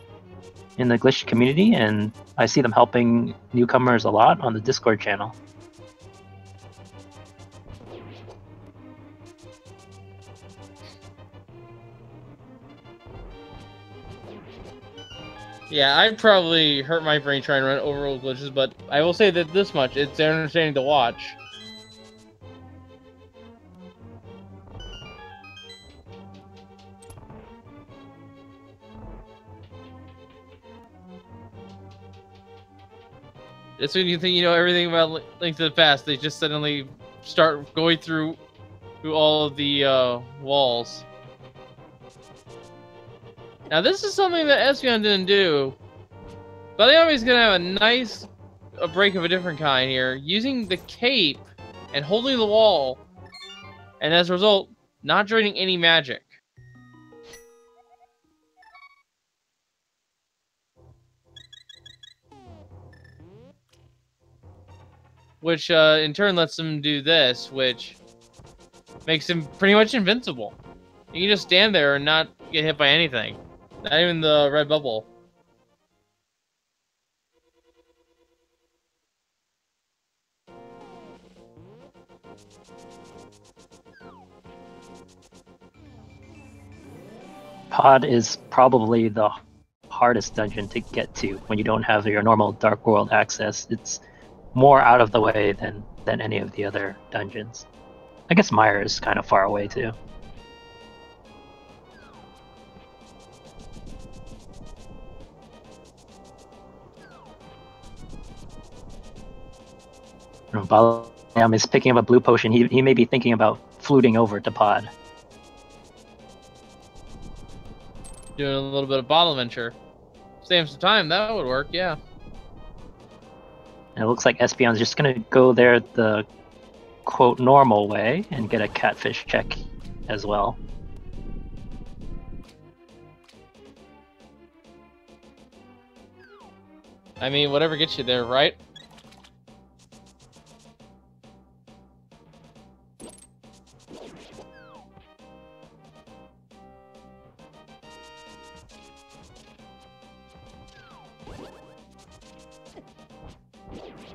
glitch community, and I see them helping newcomers a lot on the Discord channel. Yeah, I'd probably hurt my brain trying to run overworld glitches, but I will say that this much, it's entertaining to watch. It's when you think you know everything about Link to the Past, they just suddenly start going through all of the walls. Now this is something that Espeon didn't do. Baliame's gonna have a break of a different kind here, using the cape and holding the wall, and as a result, not draining any magic. Which in turn lets him do this, which makes him pretty much invincible. You can just stand there and not get hit by anything. Not even the red bubble. Pod is probably the hardest dungeon to get to when you don't have your normal Dark World access. It's more out of the way than any of the other dungeons. I guess Mire is kind of far away too. Baliame is picking up a blue potion. He may be thinking about fluting over to Pod. Doing a little bit of bottle venture. Save some time, that would work, yeah. And it looks like Espeon's just gonna go there the quote normal way and get a catfish check as well. I mean, whatever gets you there, right?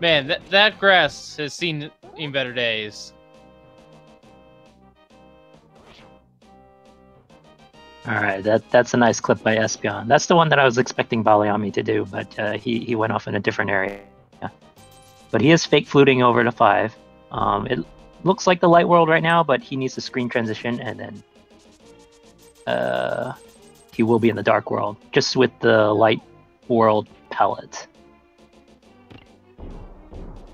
Man, that grass has seen in better days. Alright, that's a nice clip by Espeon. That's the one that I was expecting Baliame to do, but he went off in a different area. But he is fake fluting over to 5. It looks like the light world right now, but he needs to screen transition, and then he will be in the dark world, just with the light world palette.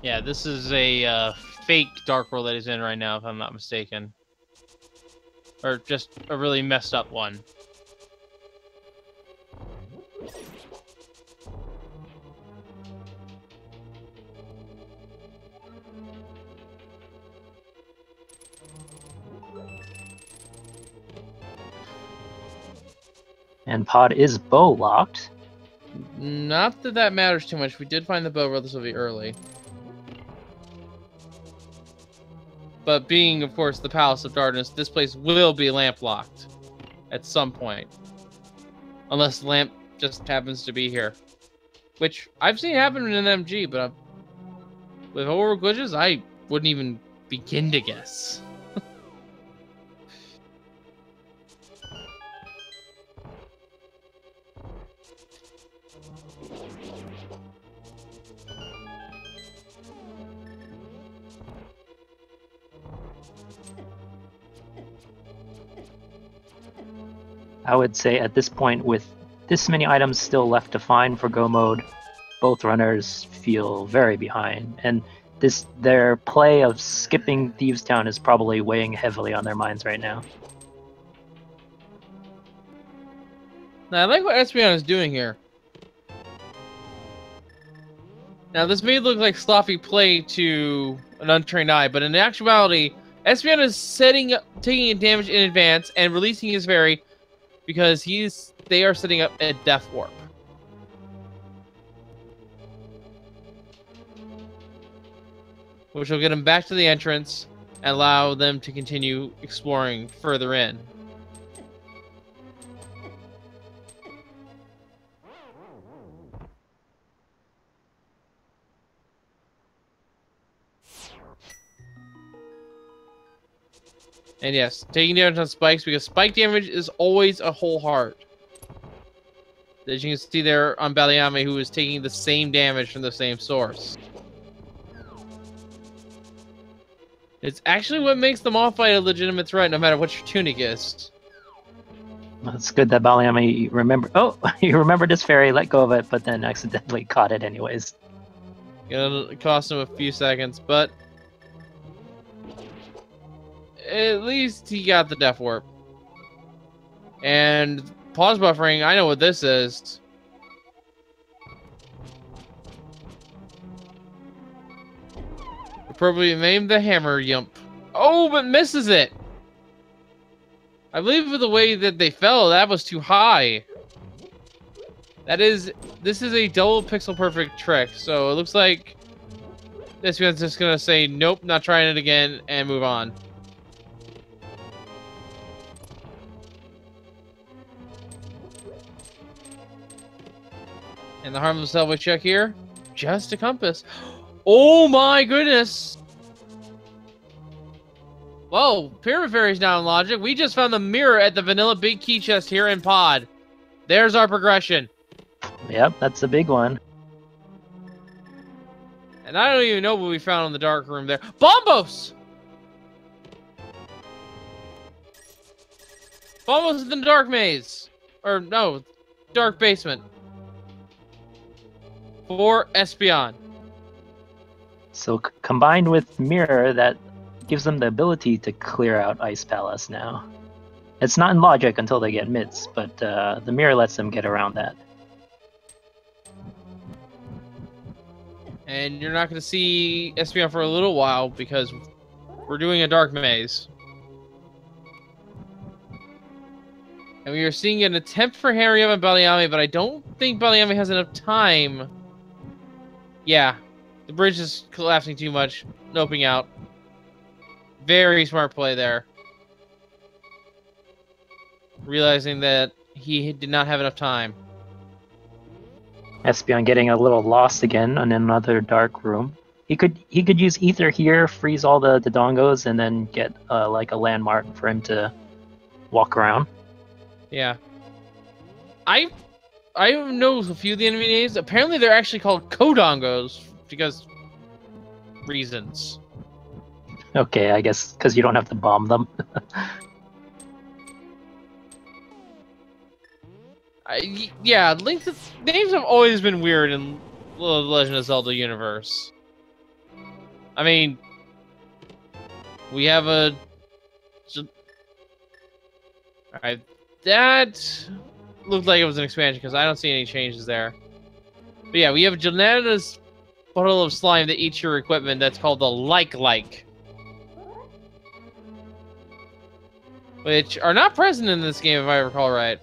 Yeah, this is a fake Dark World that he's in right now, if I'm not mistaken. Or just a really messed up one. And Pod is bow locked. Not that that matters too much. We did find the bow relatively early. But being, of course, the Palace of Darkness, this place will be lamp locked at some point. Unless the lamp just happens to be here. Which I've seen happen in an MG, but with Overworld glitches, I wouldn't even begin to guess. I would say at this point, with this many items still left to find for Go Mode, both runners feel very behind, and their play of skipping Thieves Town is probably weighing heavily on their minds right now. Now, I like what Espeon is doing here. Now, this may look like sloppy play to an untrained eye, but in actuality, Espeon is taking damage in advance and releasing his fairy because they are setting up a death warp. Which will get them back to the entrance and allow them to continue exploring further in. And yes, taking damage on spikes, because spike damage is always a whole heart. As you can see there on Baliame, who is taking the same damage from the same source. It's actually what makes the moth fight a legitimate threat, no matter what your tunic is. It's good that Baliame remember. Oh, you remembered his fairy, let go of it, but then accidentally caught it anyways. It'll cost him a few seconds, but at least he got the death warp. And pause buffering, I know what this is. Appropriately named the hammer yump. Oh, but misses it. I believe with the way that they fell, that was too high. This is a double pixel perfect trick, so it looks like this one's just gonna say nope, not trying it again, and move on. And the harmless self check here, just a compass. Oh my goodness! Whoa, Pyramid Fairy's now in logic. We just found the mirror at the vanilla big key chest here in Pod. There's our progression. Yep, that's a big one. And I don't even know what we found in the dark room there. Bombos! Bombos is in the dark maze. Or no, dark basement. For Espeon. So combined with Mirror, that gives them the ability to clear out Ice Palace now. It's not in logic until they get Mitts, but the Mirror lets them get around that. And you're not going to see Espeon for a little while because we're doing a dark maze. And we are seeing an attempt for Harry up and Baliame, but I don't think Baliame has enough time. Yeah, the bridge is collapsing too much. Noping out. Very smart play there. Realizing that he did not have enough time. Espeon getting a little lost again in another dark room. He could use Ether here, freeze all the Dodongos, and then get like a landmark for him to walk around. Yeah. I know a few of the enemy names. Apparently they're actually called Kodongos because reasons. Okay, I guess because you don't have to bomb them. Yeah, names have always been weird in the Legend of Zelda universe. I mean, we have a... Alright, that looked like it was an expansion because I don't see any changes there. But yeah, we have Janata's bottle of slime that eats your equipment that's called the Like. Which are not present in this game if I recall right.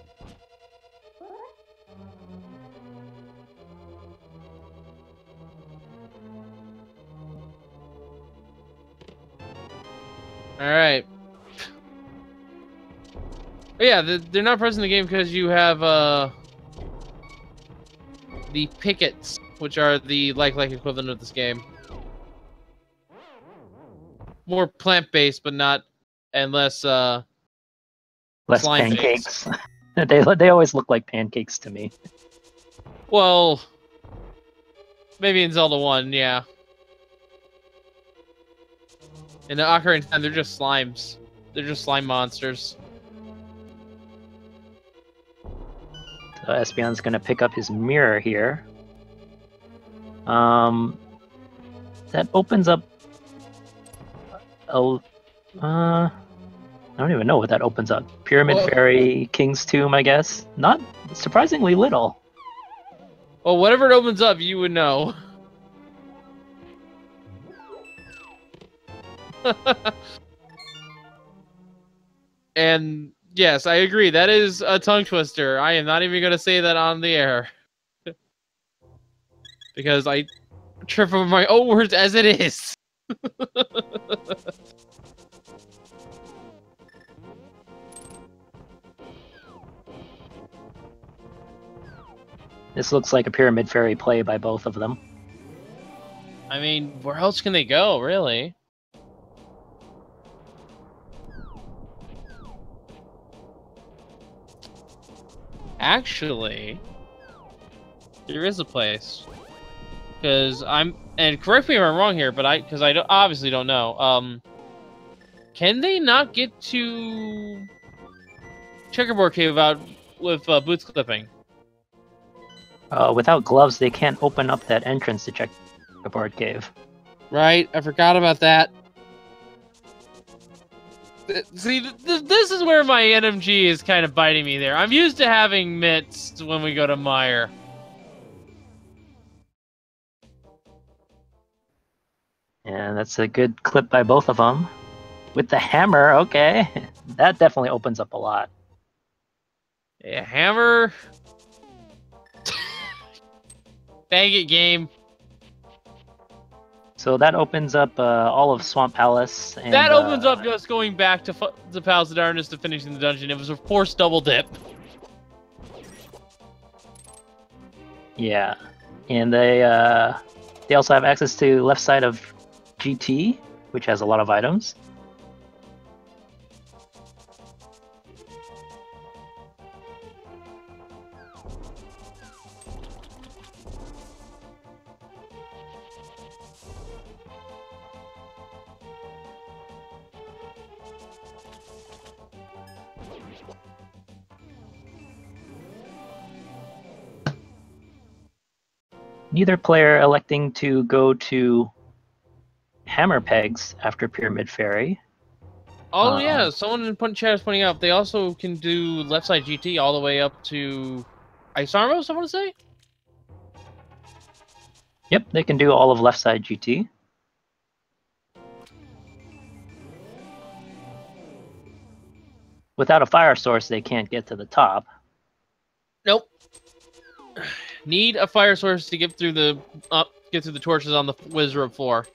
Alright. Yeah, they're not present in the game because you have the pickets, which are the like equivalent of this game. More plant-based, but not and less less slime-based. Pancakes. they always look like pancakes to me. Well, maybe in Zelda 1, yeah. In the Ocarina of Time, they're just slimes. They're just slime monsters. So Espeon's gonna pick up his mirror here. That opens up a I don't even know what that opens up. Pyramid Well- Fairy, King's Tomb, I guess. Not surprisingly little. Well, whatever it opens up, you would know. And yes, I agree. That is a tongue twister. I am not even going to say that on the air. Because I trip over my own words as it is. This looks like a Pyramid Fairy play by both of them. I mean, where else can they go, really? Actually, there is a place. Because and correct me if I'm wrong here, but because I obviously don't know. Can they not get to Checkerboard Cave without with boots clipping? Without gloves, they can't open up that entrance to Checkerboard Cave. Right, I forgot about that. See, this is where my NMG is kind of biting me there. I'm used to having mitts when we go to Mire. And that's a good clip by both of them. With the hammer, okay. That definitely opens up a lot. Yeah, hammer. Dang it, game. So that opens up all of Swamp Palace. And, That opens up just going back to the Palace of Darkness to finishing the dungeon. It was a forced double dip. Yeah. And they also have access to left side of GT, which has a lot of items. Neither player electing to go to hammer pegs after Pyramid Fairy. Oh yeah, someone in chat is pointing out they also can do left side GT all the way up to Ice Armos, I want to say? Yep, they can do all of left side GT. Without a fire source, they can't get to the top. Nope. Need a fire source to get through the torches on the Wizard floor.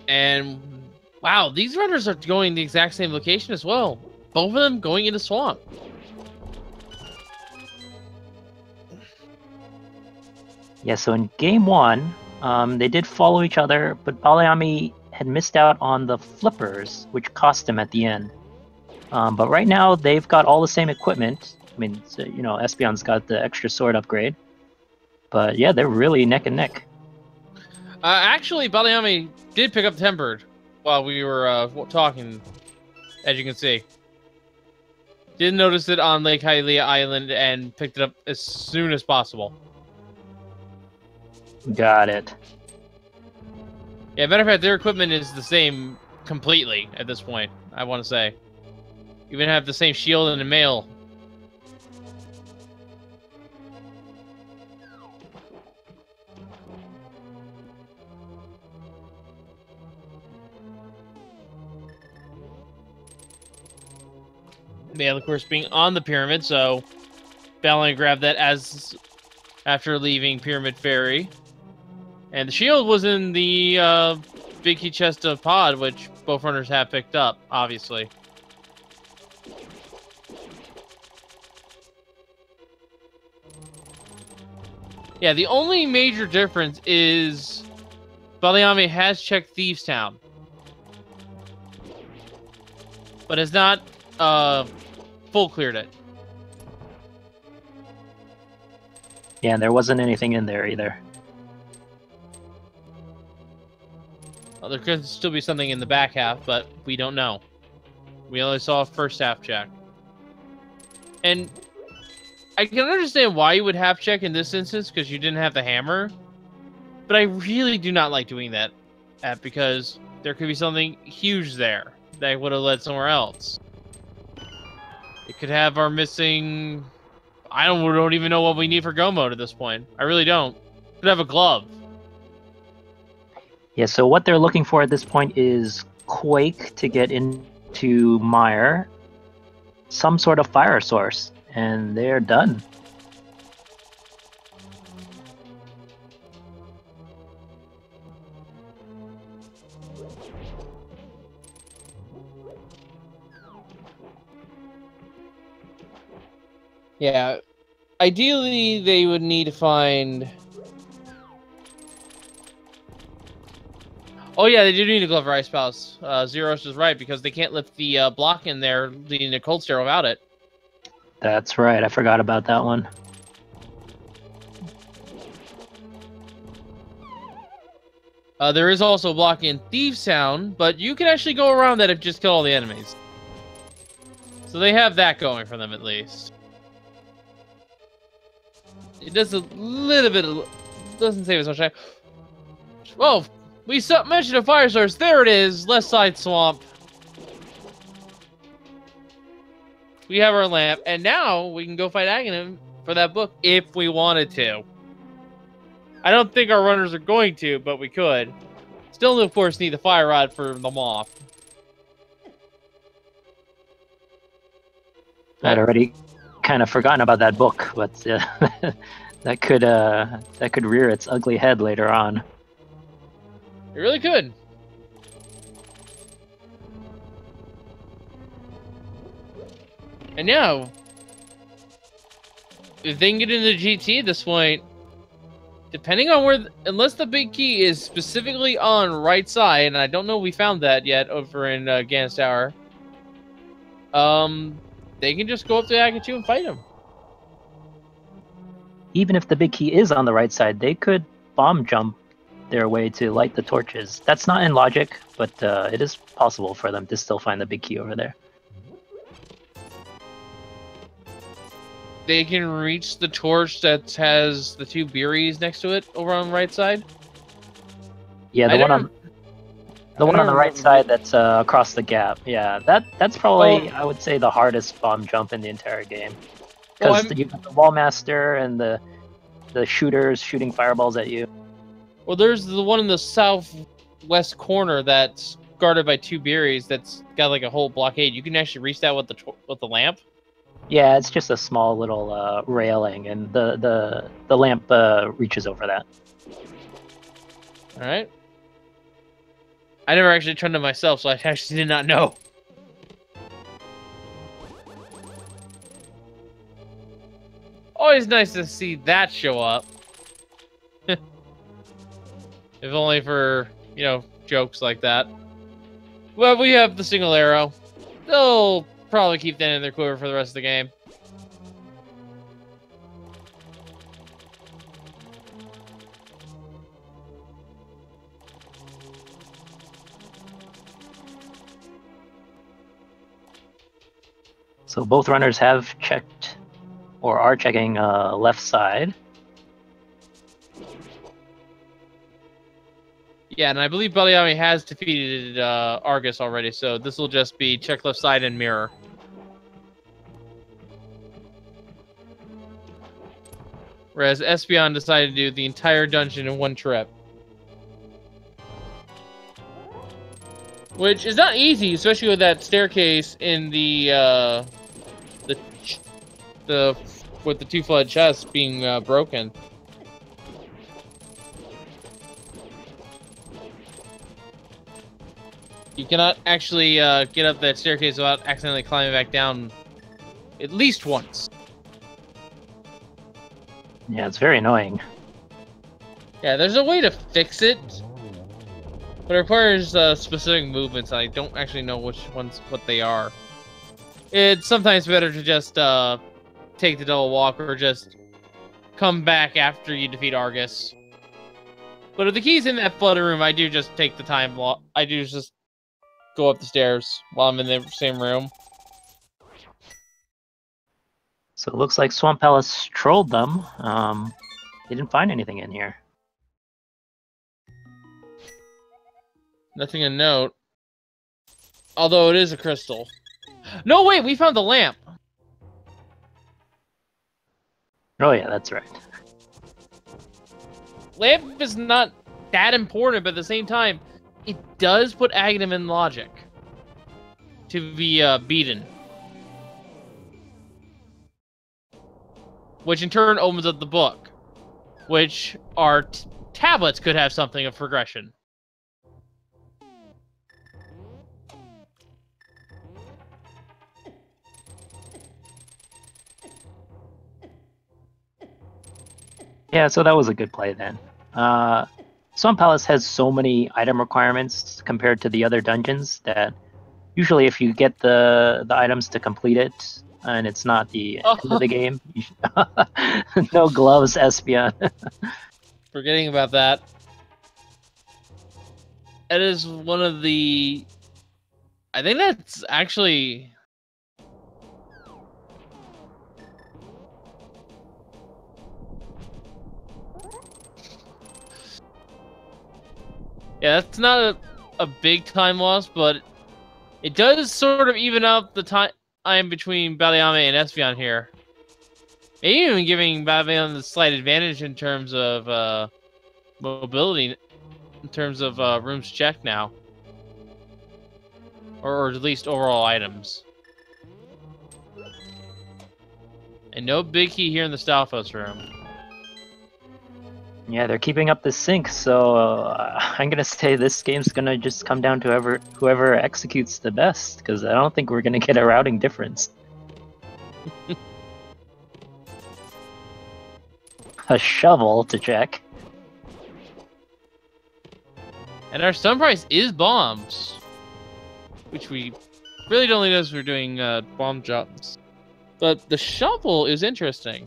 And wow, these runners are going the exact same location as well. Both of them going into swamp. Yeah, so in game one, they did follow each other, but baliame had missed out on the flippers, which cost him at the end. But right now, they've got all the same equipment. I mean, so, you know, Espeon's got the extra sword upgrade. But yeah, they're really neck and neck. Actually, baliame did pick up Tempered while we were talking, as you can see. Did notice it on Lake Hylia Island and picked it up as soon as possible. Got it. Yeah, matter of fact, their equipment is the same completely at this point, I want to say. Even have the same shield and a mail. Mail, of course, being on the pyramid, so Balin grabbed that as after leaving Pyramid Fairy. And the shield was in the big key chest of pod, which both runners have picked up, obviously. Yeah, the only major difference is baliame has checked Thieves Town, but has not full cleared it. Yeah, there wasn't anything in there either. Well, there could still be something in the back half, but we don't know. We only saw a first half check. And I can understand why you would half check in this instance, because you didn't have the hammer. But I really do not like doing that, because there could be something huge there that would have led somewhere else. It could have our missing... I don't even know what we need for go mode at this point. I really don't. Could have a glove. Yeah, so what they're looking for at this point is Quake to get into Mire, some sort of fire source, and they're done. Yeah. Ideally, they would need to find... Oh yeah, they do need a glove for Ice Palace. Zeros is right, because they can't lift the block in there leading to Cold Stare without it. That's right, I forgot about that one. There is also a block in Thieves Town, but you can actually go around that if you just kill all the enemies. So they have that going for them at least. It does a little bit of... doesn't save as much time. Well, we mentioned a fire source. There it is, left side swamp. We have our lamp, and now we can go fight Aghanim for that book if we wanted to. I don't think our runners are going to, but we could. Still, of course, need the fire rod for the moth. I'd already kind of forgotten about that book, but that could rear its ugly head later on. It really could. And now, if they can get into GT at this point, depending on where, unless the big key is specifically on right side, and I don't know if we found that yet over in Gans Tower, they can just go up to Agachu and fight him. Even if the big key is on the right side, they could bomb jump their way to light the torches. That's not in logic, but it is possible for them to still find the big key over there. They can reach the torch that has the two berries next to it over on the right side? Yeah, the one on the right side that's across the gap. Yeah, that's probably, I would say, the hardest bomb jump in the entire game. Because you've got the Wallmaster and the shooters shooting fireballs at you. Well, there's the one in the southwest corner that's guarded by two berries that's got like a whole blockade. You can actually reach that with the lamp. Yeah, it's just a small little railing, and the lamp reaches over that. All right. I never actually turned it myself, so I actually did not know. Always nice to see that show up. If only for, you know, jokes like that. Well, we have the single arrow. They'll probably keep that in their quiver for the rest of the game. So both runners have checked, or are checking, left side. Yeah, and I believe baliame has defeated Argus already, so this will just be check left side and mirror. Whereas Espeon decided to do the entire dungeon in one trip. Which is not easy, especially with that staircase in the with the two flooded chests being broken. You cannot actually get up that staircase without accidentally climbing back down at least once. Yeah, it's very annoying. Yeah, there's a way to fix it, but it requires specific movements, and I don't actually know which ones, what they are. It's sometimes better to just take the double walk, or just come back after you defeat Argus. But if the key's in that flooded room, I do just take the time. I do just go up the stairs while I'm in the same room. So it looks like Swamp Palace trolled them. They didn't find anything in here. Nothing to note. Although it is a crystal. No, wait, we found the lamp. Oh yeah, that's right. Lamp is not that important, but at the same time, it does put Aghanim in logic to be beaten. Which in turn opens up the book, which our tablets could have something of progression. Yeah, so that was a good play then. Swamp Palace has so many item requirements compared to the other dungeons that usually if you get the items to complete it and it's not the end of the game, no gloves, Espeon. Forgetting about that. It is one of the... I think that's actually... Yeah, that's not a big time loss, but it does sort of even out the time between baliame and Espeon here. Maybe even giving baliame the slight advantage in terms of mobility, in terms of rooms checked now. Or at least overall items. And no big key here in the Stalfos room. Yeah, they're keeping up the sync, so I'm gonna say this game's gonna just come down to whoever executes the best, because I don't think we're gonna get a routing difference. A shovel to check. And our stun price is bombs, which we really don't notice we're doing bomb jumps. But the shovel is interesting.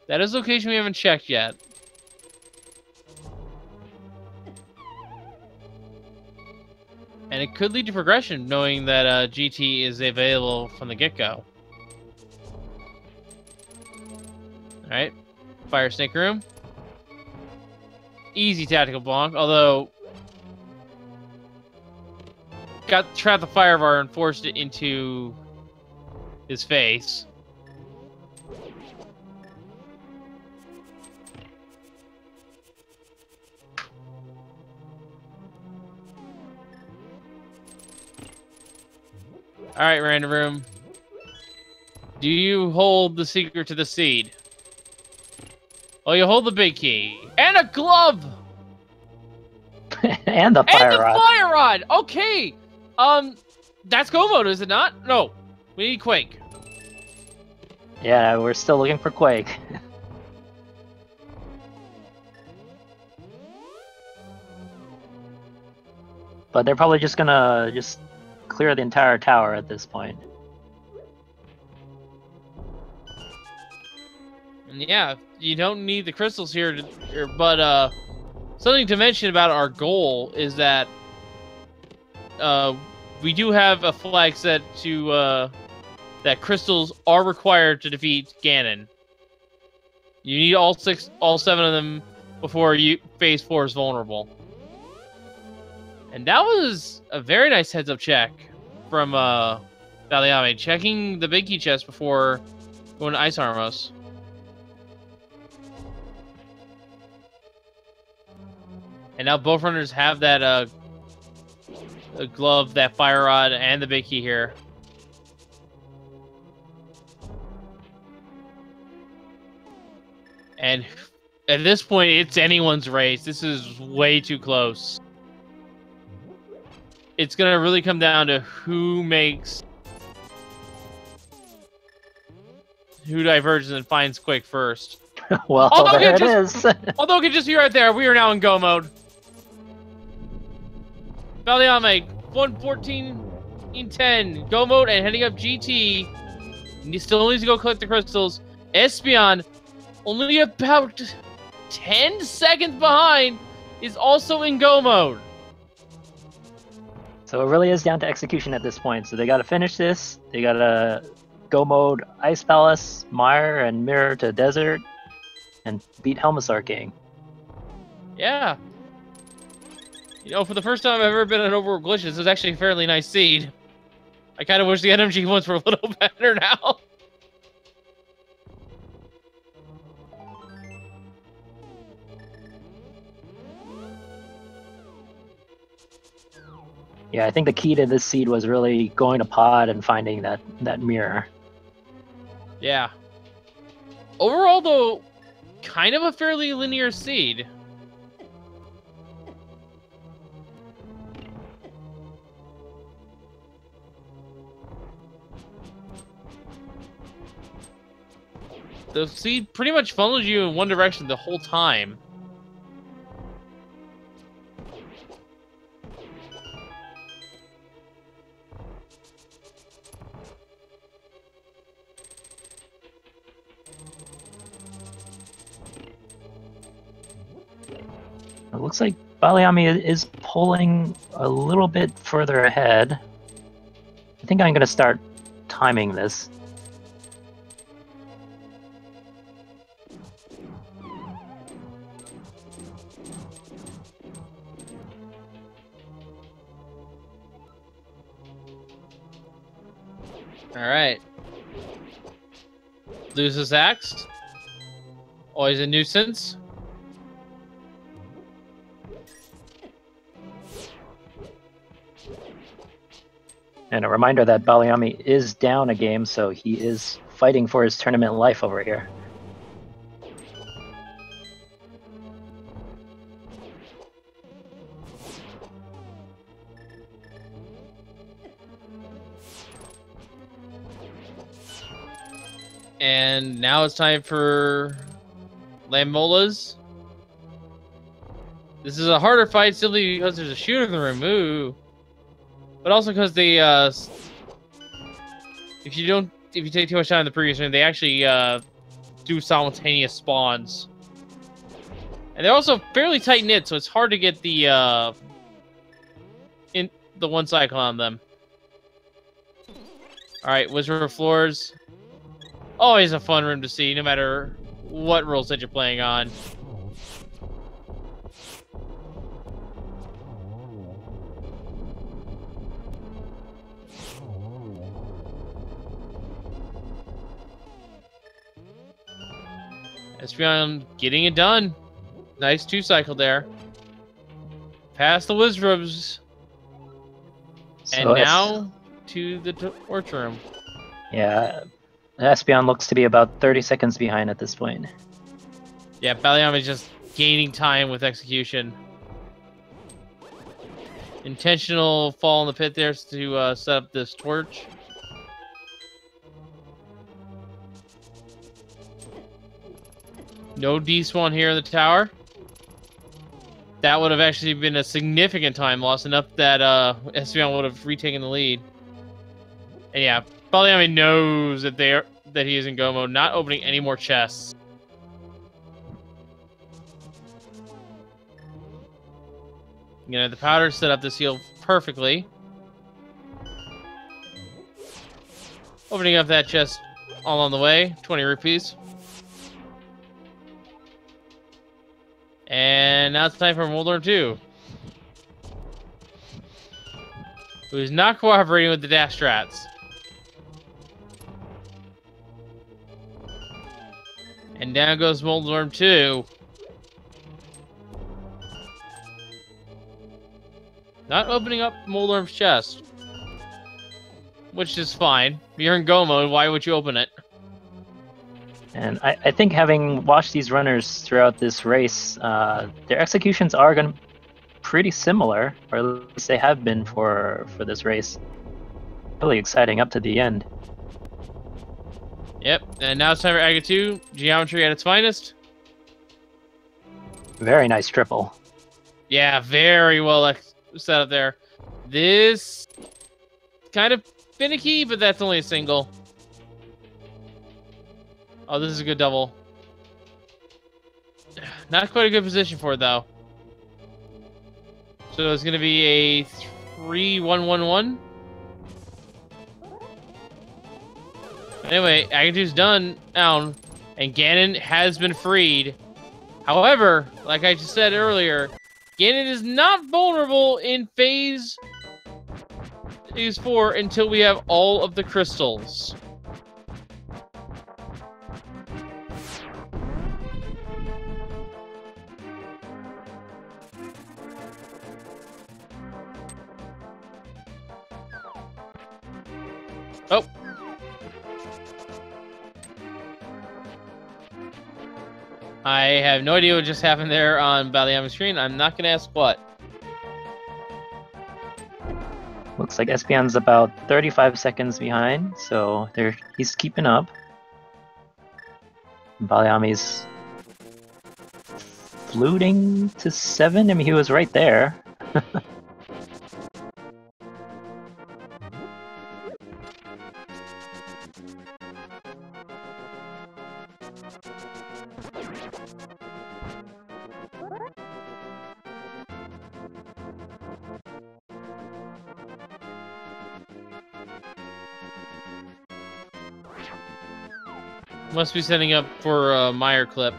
That is a location we haven't checked yet. And it could lead to progression, knowing that GT is available from the get-go. Alright. Fire Snake Room. Easy tactical bonk, although... trapped the Fire Bar and forced it into his face. Alright, Random Room. Do you hold the secret to the seed? Oh, you hold the big key. And a glove! And the fire rod. And the fire rod! Okay! That's go mode, is it not? No. We need Quake. Yeah, we're still looking for Quake. But they're probably just gonna clear the entire tower at this point. And yeah, you don't need the crystals here, but something to mention about our goal is that we do have a flag set to that crystals are required to defeat Ganon. You need all 7 of them before phase 4 is vulnerable. And that was a very nice heads-up check from baliame, checking the big key chest before going to Ice Armos. And now both runners have that glove, that fire rod, and the big key here. And at this point, it's anyone's race. This is way too close. It's going to really come down to who diverges and finds Quake first. Well, there it is. Although it could just be right there. We are now in go mode. baliame, 114 in 10. Go mode and heading up GT. He still needs to go collect the crystals. Espeon, only about 10 seconds behind, is also in go mode. So it really is down to execution at this point. So they got to finish this. They got to go mode Ice Palace, Mire, and Mirror to Desert, and beat Helmasaur King. Yeah. You know, for the first time I've ever been on Overworld Glitches, this is actually a fairly nice seed. I kind of wish the NMG ones were a little better now. Yeah, I think the key to this seed was really going to pod and finding that mirror. Yeah. Overall, though, kind of a fairly linear seed. The seed pretty much funnels you in one direction the whole time. It looks like baliame is pulling a little bit further ahead. I think I'm going to start timing this. Alright. Loses axe. Always a nuisance. And a reminder that baliame is down a game, so he is fighting for his tournament life over here. And now it's time for Lamolas. This is a harder fight simply because there's a shooter in the room. Ooh. But also because they, if you take too much time in the previous room, they actually do simultaneous spawns, and they're also fairly tight knit, so it's hard to get the one cycle on them. All right, Wizard of Floors, always a fun room to see, no matter what rules that you're playing on. Espeon getting it done. Nice 2-cycle there. Past the Wizards. So and now to the torch room. Yeah, Espeon looks to be about 30 seconds behind at this point. Yeah, baliame is just gaining time with execution. Intentional fall in the pit there to set up this torch. No despawn here in the tower. That would have actually been a significant time loss, enough that Espeon would have retaken the lead. And yeah, baliame knows that he is in go mode, not opening any more chests. You know, the powder set up this heal perfectly. Opening up that chest all on the way, 20 rupees. And now it's time for Moldorm 2. Who's not cooperating with the dash strats. And down goes Moldorm 2. Not opening up Moldorm's chest. Which is fine. You're in go mode, why would you open it? And I think having watched these runners throughout this race, their executions are going to be pretty similar, or at least they have been for this race. Really exciting up to the end. Yep, and now it's time for Aga 2, geometry at its finest. Very nice triple. Yeah, very well set up there. This kind of finicky, but that's only a single. Oh, this is a good double. Not quite a good position for it, though. So it's going to be a 3-1-1-1. Anyway, Agatu's done now, and Ganon has been freed. However, like I just said earlier, Ganon is not vulnerable in phase 4 until we have all of the crystals. Oh. I have no idea what just happened there on baliame screen. I'm not going to ask what. Looks like Espeon's about 35 seconds behind, so he's keeping up. Baliame's fluting to 7. I mean, he was right there. Must be setting up for a Meyer clip.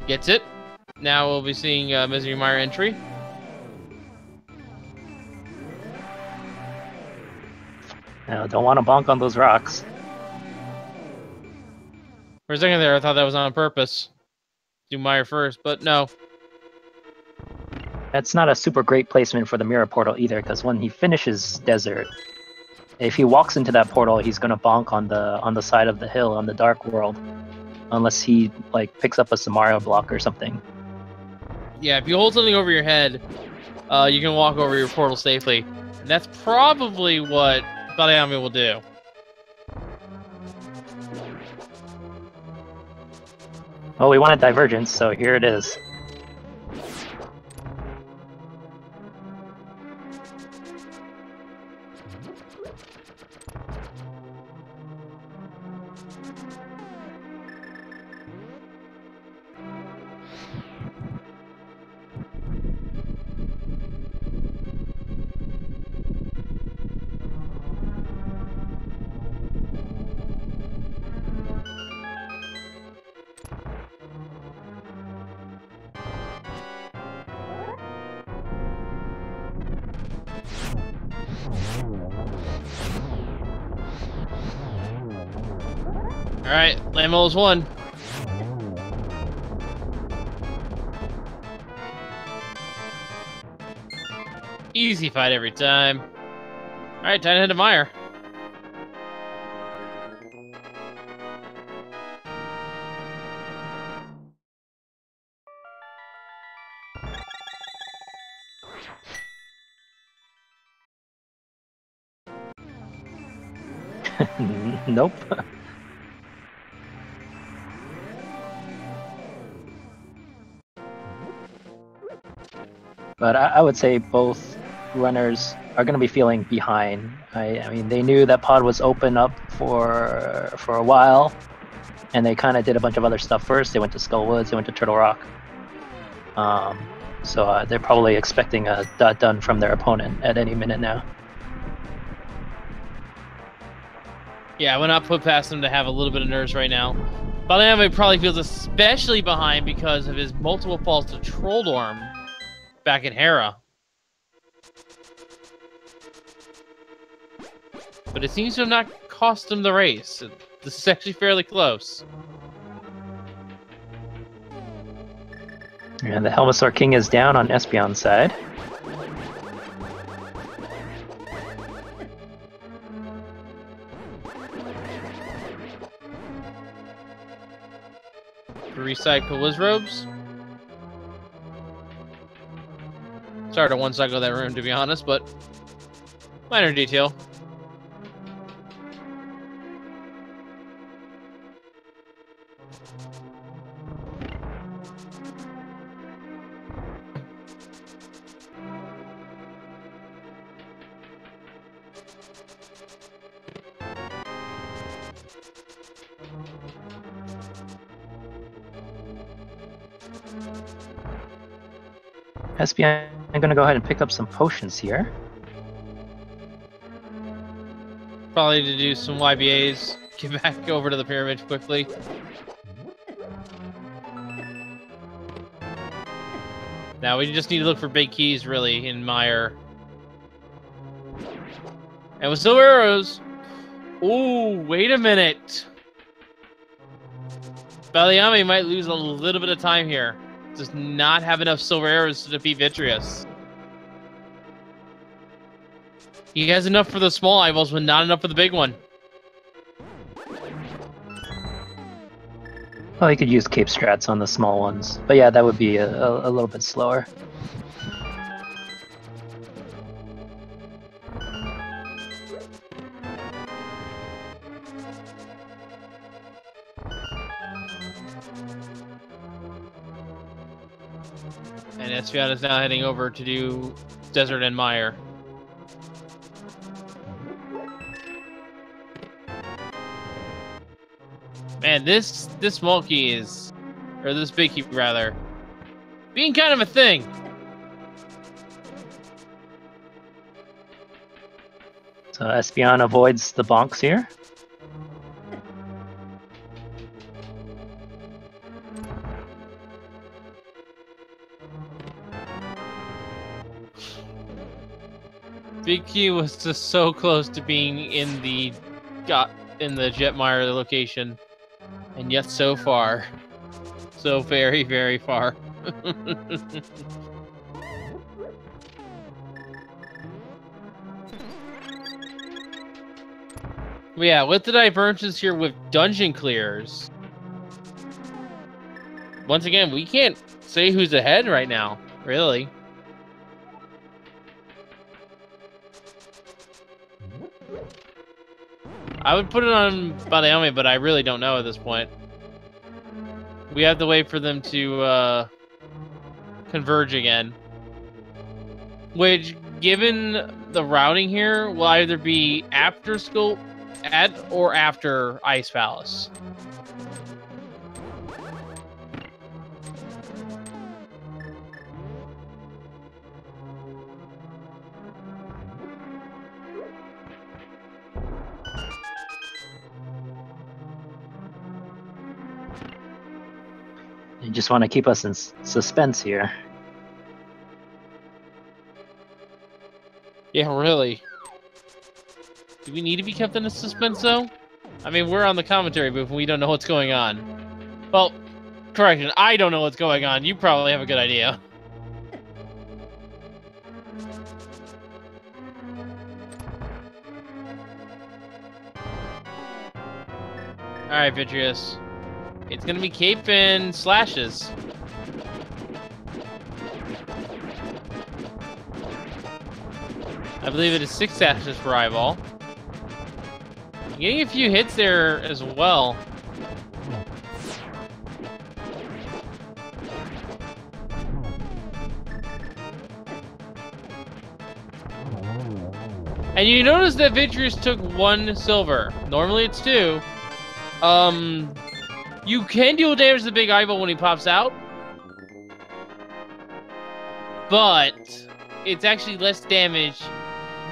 Gets it. Now we'll be seeing Misery Meyer entry. No, don't want to bonk on those rocks. For a second there, I thought that was on purpose. Do Meyer first, but no. That's not a super great placement for the mirror portal either, because when he finishes Desert, if he walks into that portal, he's gonna bonk on the side of the hill on the Dark World, unless he like picks up a Samaria block or something. Yeah, if you hold something over your head, you can walk over your portal safely, and that's probably what baliame will do. Well, we wanted Divergence, so here it is. Alright, Lamel's won. Easy fight every time. Alright, time to head to Meyer. Nope. But I would say both runners are going to be feeling behind. I mean, they knew that pod was open up for a while, and they kind of did a bunch of other stuff first. They went to Skull Woods, they went to Turtle Rock. So they're probably expecting a dot done from their opponent at any minute now. Yeah, I would not put past him to have a little bit of nerves right now. baliame probably feels especially behind because of his multiple falls to Trolldorm back in Hera. But it seems to have not cost him the race. This is actually fairly close. And the Helmasaur King is down on Espeon's side. Recycle Wizrobes. Sorry to one-cycle that room, to be honest, but minor detail. Espeon, I'm going to go ahead and pick up some potions here. Probably to do some YBAs. Get back over to the pyramid quickly. Now we just need to look for big keys, really, in Mire. And with silver arrows. Ooh, wait a minute. Baliame might lose a little bit of time here. Does not have enough silver arrows to defeat Vitreous. He has enough for the small eyeballs, but not enough for the big one. Well, you could use Cape Strats on the small ones. But yeah, that would be a little bit slower. And Espeon is now heading over to do Desert and Mire. Man, this small key is, or this big key rather, being kind of a thing. So Espeon avoids the bonks here. Big key was just so close to being in the Jetmire location, and yet so far, so very, very far. But yeah, with the divergence here with dungeon clears, once again, we can't say who's ahead right now, really. I would put it on Baliame, but I really don't know at this point. We have to wait for them to converge again. Which, given the routing here, will either be after Skull or after Ice Palace. You just want to keep us in suspense here. Yeah, really. Do we need to be kept in a suspense, though? I mean, we're on the commentary booth and we don't know what's going on. Well, correction, I don't know what's going on. You probably have a good idea. Alright, Vitreous. It's gonna be cape and slashes. I believe it is 6 slashes per eyeball. Getting a few hits there as well. And you notice that Vitreous took 1 silver. Normally it's 2. You can deal damage to the big eyeball when he pops out, but it's actually less damage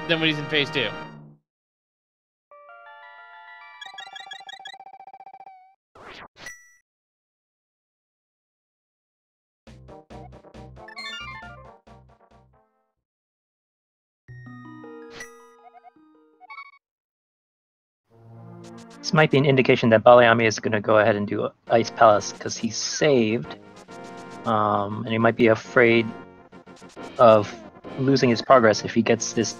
than when he's in phase 2. This might be an indication that Baliame is going to go ahead and do Ice Palace because he's saved. And he might be afraid of losing his progress if he gets this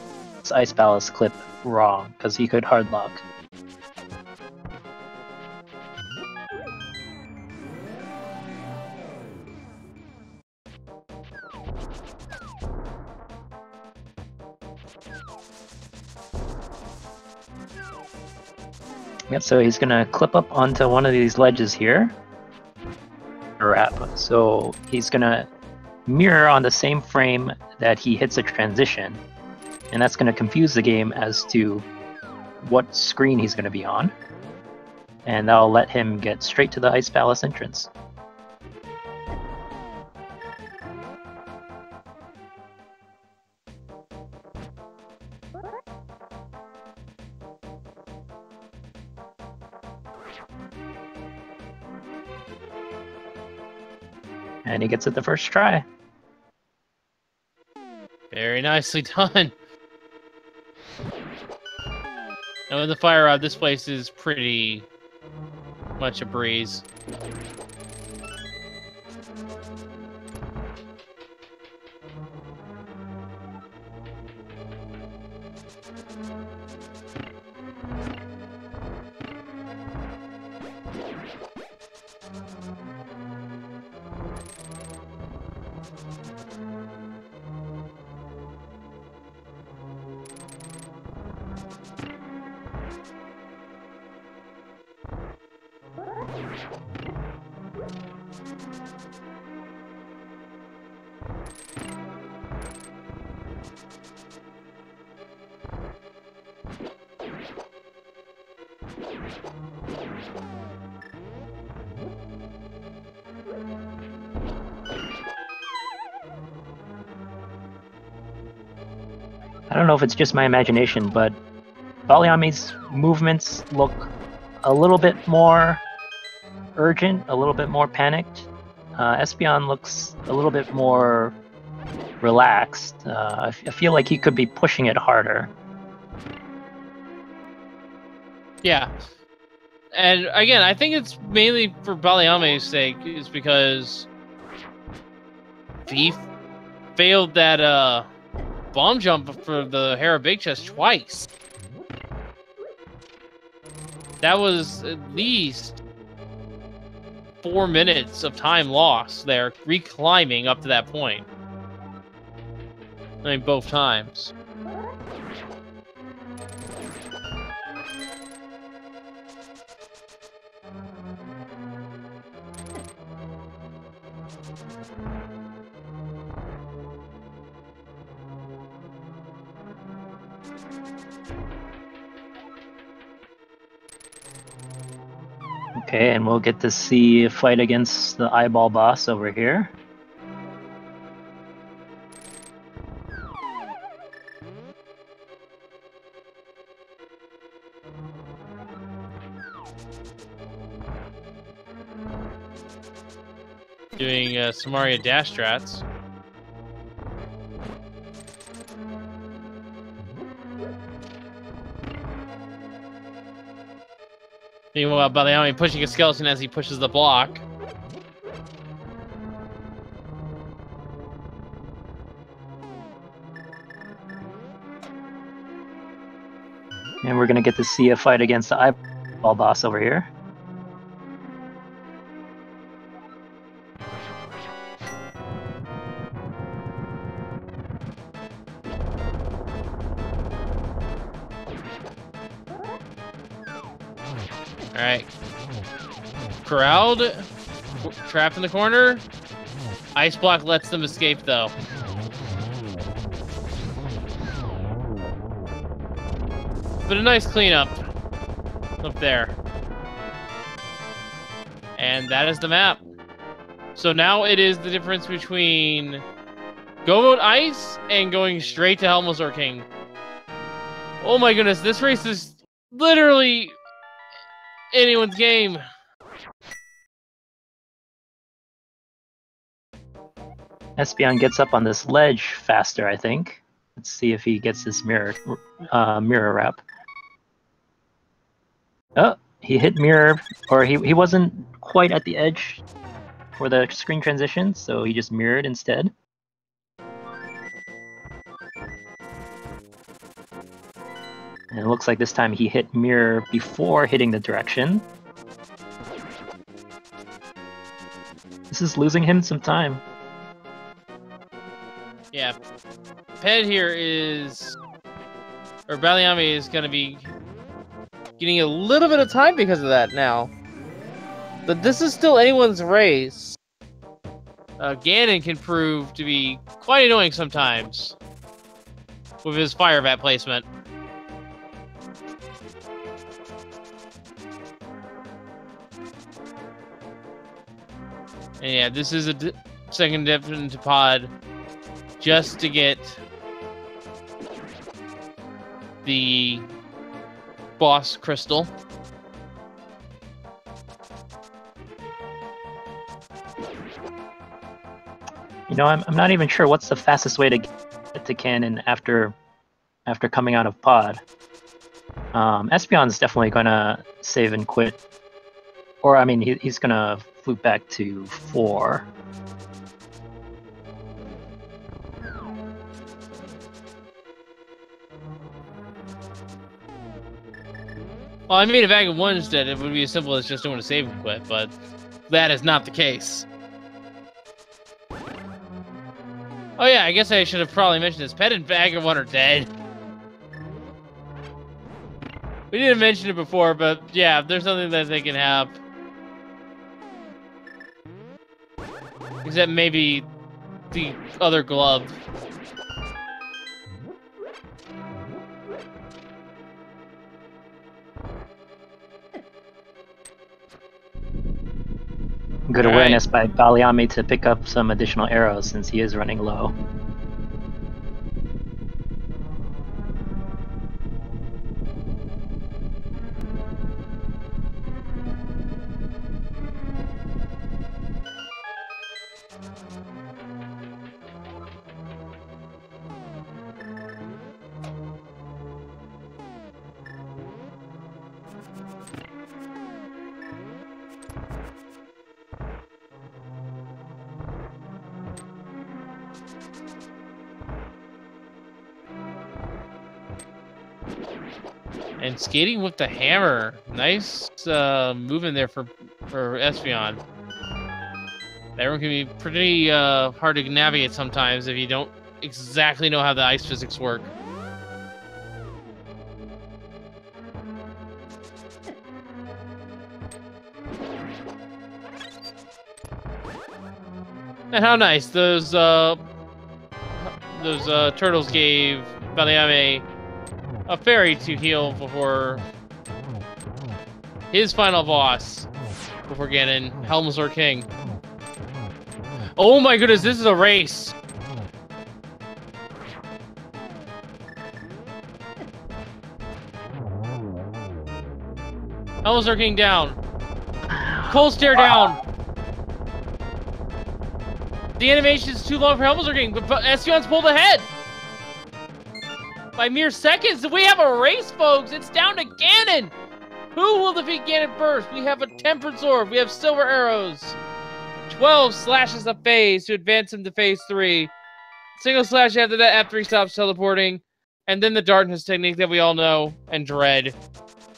Ice Palace clip wrong, because he could hard lock. Yep, so he's gonna clip up onto one of these ledges here. So he's gonna mirror on the same frame that he hits a transition, and that's gonna confuse the game as to what screen he's gonna be on, and that'll let him get straight to the Ice Palace entrance. And he gets it the first try. Very nicely done. And with the fire rod, this place is pretty much a breeze. I don't know if it's just my imagination, but Baliame's movements look a little bit more urgent, a little bit more panicked. Espeon looks a little bit more relaxed. I feel like he could be pushing it harder. Yeah. And again, I think it's mainly for Baliame's sake, is because he failed that bomb jump for the Hera Big Chest twice. That was at least 4 minutes of time lost there, reclimbing up to that point. I mean, both times. Okay, and we'll get to see a fight against the eyeball boss over here. Doing Samaria dash strats. Meanwhile, Baliame pushing a skeleton as he pushes the block. And we're gonna get to see a fight against the eyeball boss over here. Alright. Crowd. Trapped in the corner. Ice block lets them escape, though. But a nice cleanup up there. And that is the map. So now it is the difference between Go Mode Ice and going straight to Helmazor King. Oh my goodness, this race is literally anyone's game. Espeon gets up on this ledge faster, I think. Let's see if he gets this mirror wrap. Oh, he hit mirror, or he wasn't quite at the edge for the screen transition, so he just mirrored instead. And it looks like this time he hit mirror before hitting the direction. This is losing him some time. Yeah. Ped here is... Or Baliame is going to be getting a little bit of time because of that now. But this is still anyone's race. Ganon can prove to be quite annoying sometimes with his fire vat placement. And yeah, this is a second dip into pod just to get the boss crystal. You know, I'm not even sure what's the fastest way to get to Cannon after coming out of Pod. Espeon's definitely gonna save and quit, or I mean, he's gonna flute back to 4. Well, I mean, if Bag of 1 instead, it would be as simple as just doing a save and quit, but that is not the case. Oh yeah, I guess I should have probably mentioned this. Pet and Bag of 1 are dead. We didn't mention it before, but yeah, there's something that they can have. Except maybe the other glove. Good awareness by baliame to pick up some additional arrows since he is running low. And skating with the hammer. Nice move in there for Espeon. That one can be pretty hard to navigate sometimes if you don't exactly know how the ice physics work. And how nice those turtles gave baliame a fairy to heal before his final boss, before Ganon, Helmslord King. Oh my goodness, this is a race! Helmslord King down. Cold Stare down. The animation is too long for Helmslord King, but Espeon's pulled ahead! By mere seconds, we have a race, folks! It's down to Ganon! Who will defeat Ganon first? We have a Tempered Sword, we have Silver Arrows. 12 slashes a phase to advance him to phase 3. Single slash after that, after he stops teleporting. And then the darkness technique that we all know and dread.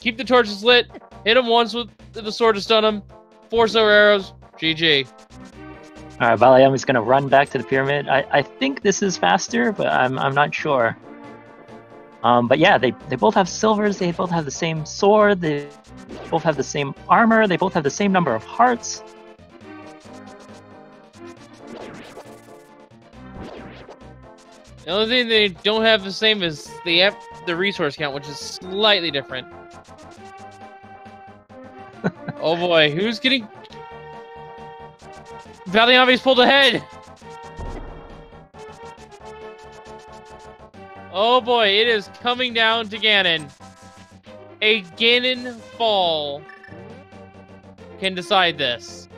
Keep the torches lit, hit him once with the sword to stun him. 4 Silver Arrows, GG. Alright, baliame's gonna run back to the pyramid. I think this is faster, but I'm not sure. But yeah, they both have silvers, they both have the same sword, they both have the same armor, they both have the same number of hearts. The only thing they don't have the same is the resource count, which is slightly different. Oh boy, who's getting... Baliame's pulled ahead! Oh boy, it is coming down to Ganon. A Ganon fall can decide this.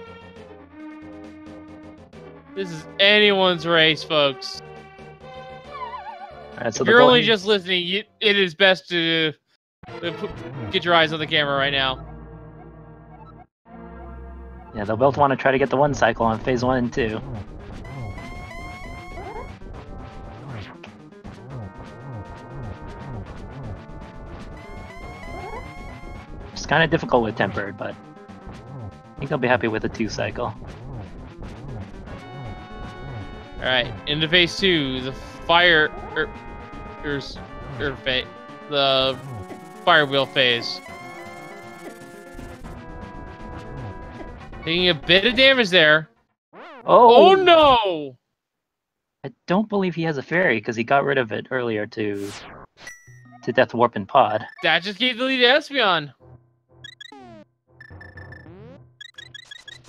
This is anyone's race, folks. Right, so if you're only just listening, it is best to get your eyes on the camera right now. Yeah, they'll both want to try to get the 1 cycle on phase 1 and 2. It's kind of difficult with Tempered, but I think I'll be happy with a 2 cycle. Alright, into phase 2, the fire... the fire wheel phase. Taking a bit of damage there. Oh no! I don't believe he has a fairy because he got rid of it earlier to Death Warp and Pod. That just gave the lead to Espeon.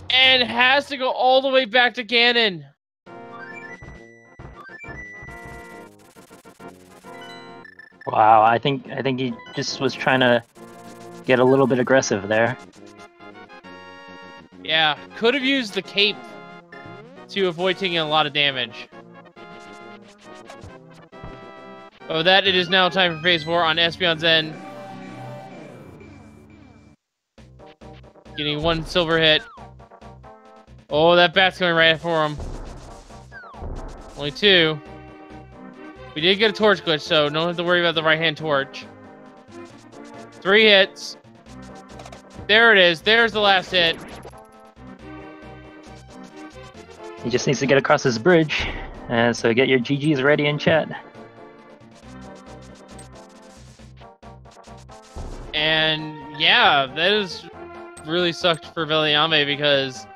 And has to go all the way back to Ganon. Wow, I think he just was trying to get a little bit aggressive there. Yeah, could have used the cape to avoid taking a lot of damage. With that, it is now time for phase 4 on Espeon's end. Getting 1 silver hit. Oh, that bat's going right for him. Only 2. We did get a torch glitch, so don't have to worry about the right-hand torch. 3 hits. There it is. There's the last hit. He just needs to get across this bridge. So get your GGs ready in chat. And yeah, that is really sucked for baliame because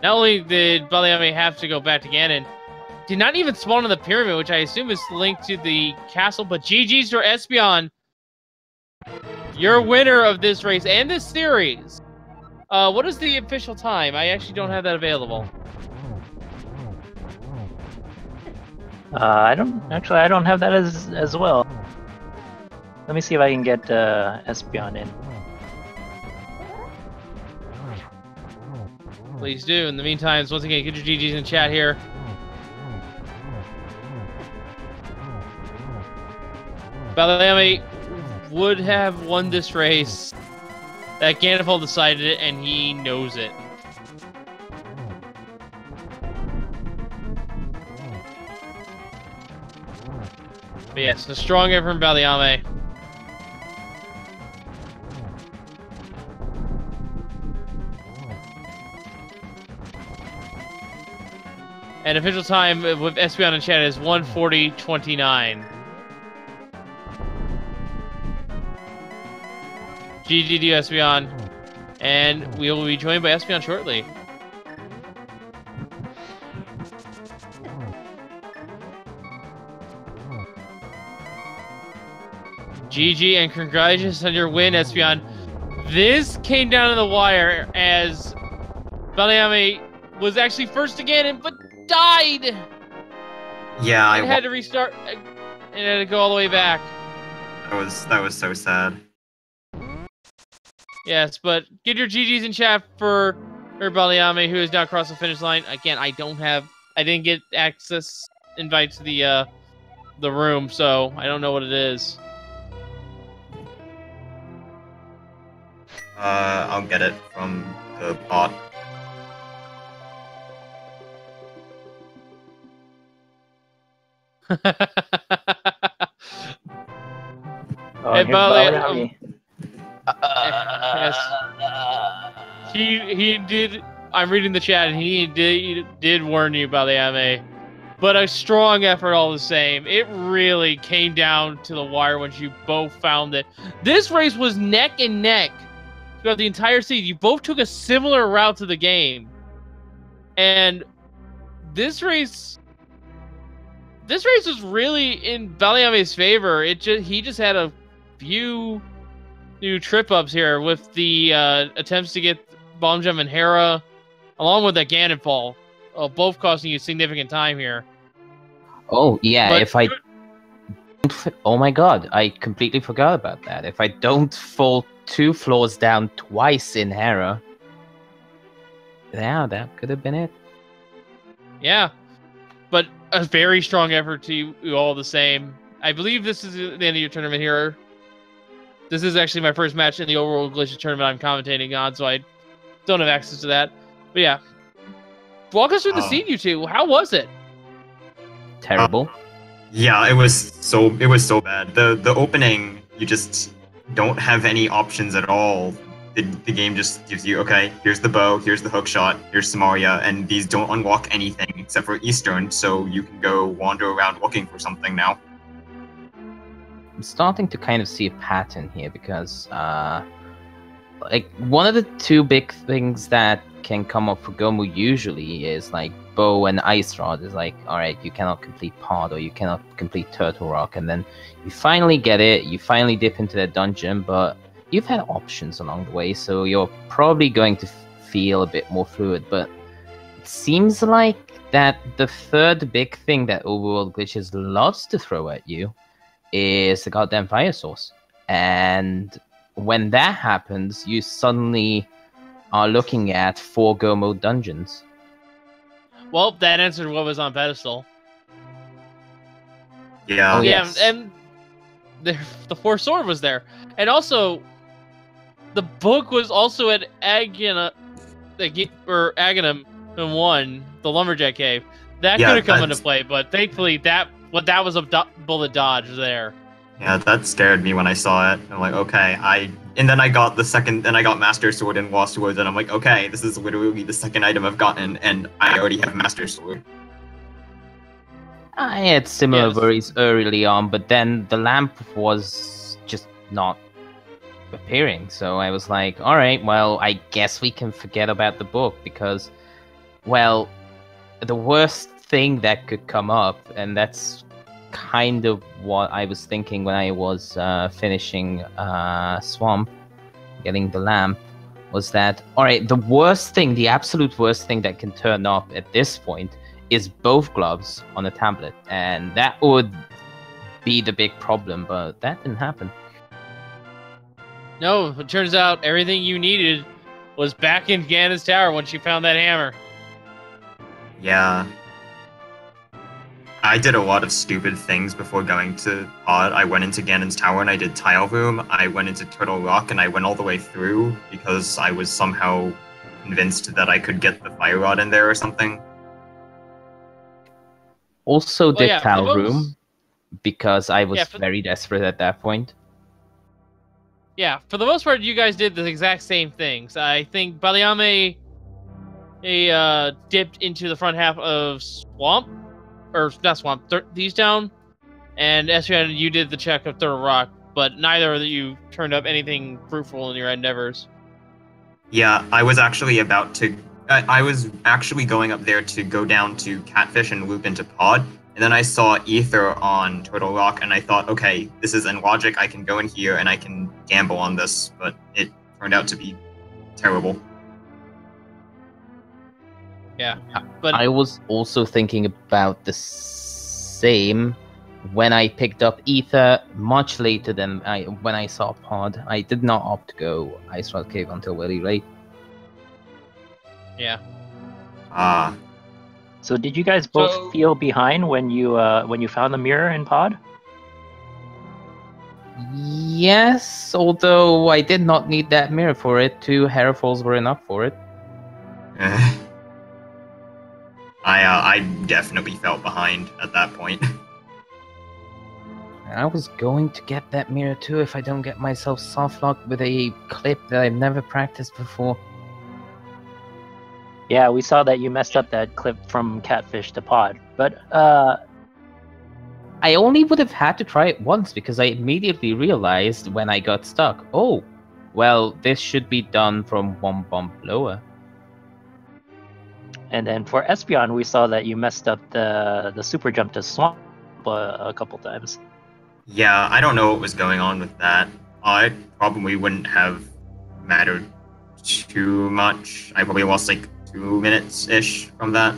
not only did baliame have to go back to Ganon, did not even spawn in the pyramid, which I assume is linked to the castle, but GG's for Espeon. You're winner of this race and this series. What is the official time? I actually don't have that available. I don't have that as well. Let me see if I can get Espeon in. Please do. In the meantime, once again, get your GGs in chat here. baliame would have won this race. That Ganondorf decided it, and he knows it. But yes, a strong effort from baliame. And official time with Espeon in chat is 1:40:29. GG to Espeon. And we will be joined by Espeon shortly. GG and congratulations on your win, Espeon. This came down to the wire as baliame was actually first again, but died. Yeah, I had to restart and had to go all the way back. That was so sad. Yes, but get your GGs in chat for baliame, who has now crossed the finish line. Again, I didn't get access invite to the room, so I don't know what it is. I'll get it from the bot. Hey, baliame. Yes. He did. I'm reading the chat, and he did warn you, baliame. But a strong effort all the same. It really came down to the wire once you both found it. This race was neck and neck throughout the entire season. You both took a similar route to the game, and this race was really in baliame's favor. He just had a few new trip-ups here with the attempts to get Bomb Jump and Hera, along with that Ganon fall, both costing you significant time here. Oh, yeah, But if I... Oh my god, I completely forgot about that. If I don't fall 2 floors down twice in Hera... Yeah, that could have been it. Yeah, but a very strong effort to you all the same. I believe this is the end of your tournament here. This is actually my first match in the Overworld Glitches tournament I'm commentating on, so I don't have access to that. But yeah, walk us through the scene, you two. How was it? Terrible. Yeah, it was so bad. The opening, you just don't have any options at all. The game just gives you, okay, here's the bow, here's the hook shot, here's Samaria, and these don't unlock anything except for Eastern, so you can go wander around looking for something now. I'm starting to kind of see a pattern here because, like, one of the 2 big things that can come up for Gomu usually is, like, bow and ice rod is like, alright, you cannot complete pod or you cannot complete turtle rock, and then you finally get it, you finally dip into that dungeon, but you've had options along the way, so you're probably going to feel a bit more fluid, but it seems like that the 3rd big thing that Overworld Glitches loves to throw at you is the goddamn fire source. And when that happens, you suddenly are looking at 4 go mode dungeons. Well, that answered what was on pedestal. Yeah. Oh, Yeah, yes. and the Four Sword was there, and also the book was also at Aganum 1, the Lumberjack Cave. That Yeah, could have come into that's- play, but thankfully that was a bullet dodge there. Yeah, that scared me when I saw it. I'm like, okay, and then I got Master Sword and Lost Woods, and I'm like, okay, this is literally the second item I've gotten, and I already have Master Sword. I had similar Yes. worries early on, but then the lamp was just not appearing. So I was like, all right, well, I guess we can forget about the book because, well, the worst thing that could come up, and that's kind of what I was thinking when I was finishing Swamp, getting the lamp, was that, all right, the absolute worst thing that can turn up at this point is both gloves on a tablet, and that would be the big problem, but that didn't happen. No, it turns out everything you needed was back in Ganon's tower once you found that hammer. Yeah. I did a lot of stupid things before going to Pod. I went into Ganon's tower and I did Tile Room. I went into Turtle Rock and I went all the way through because I was somehow convinced that I could get the Fire Rod in there or something. Also Well, did yeah, Towel for Room most- because I was Yeah, very desperate at that point. Yeah, for the most part, you guys did the exact same things. I think baliame dipped into the front half of Swamp, or not Swamp, These Down, and Espeon, you did the check of Third Rock, but neither of you turned up anything fruitful in your endeavors. Yeah, I was actually I was actually going up there to go down to Catfish and loop into Pod, and then I saw Ether on Turtle Rock, and I thought, okay, this is in logic, I can go in here and I can gamble on this, but it turned out to be terrible. Yeah, but I was also thinking about the same when I picked up Ether much later than when I saw Pod. I did not opt to go Icewild Cave until very late. yeah. So did you guys both So- feel behind when you found the mirror in Pod? Yes, although I did not need that mirror for it. 2 Herefalls were enough for it. I definitely felt behind at that point. I was going to get that mirror too if I don't get myself softlocked with a clip that I've never practiced before. Yeah, we saw that you messed up that clip from Catfish to Pod, but I only would have had to try it once because I immediately realized when I got stuck, oh, well, this should be done from 1 bump lower. and then for Espeon, we saw that you messed up the super jump to Swamp a couple times. Yeah, I don't know what was going on with that. It probably wouldn't have mattered too much. I probably lost like 2 minutes-ish from that.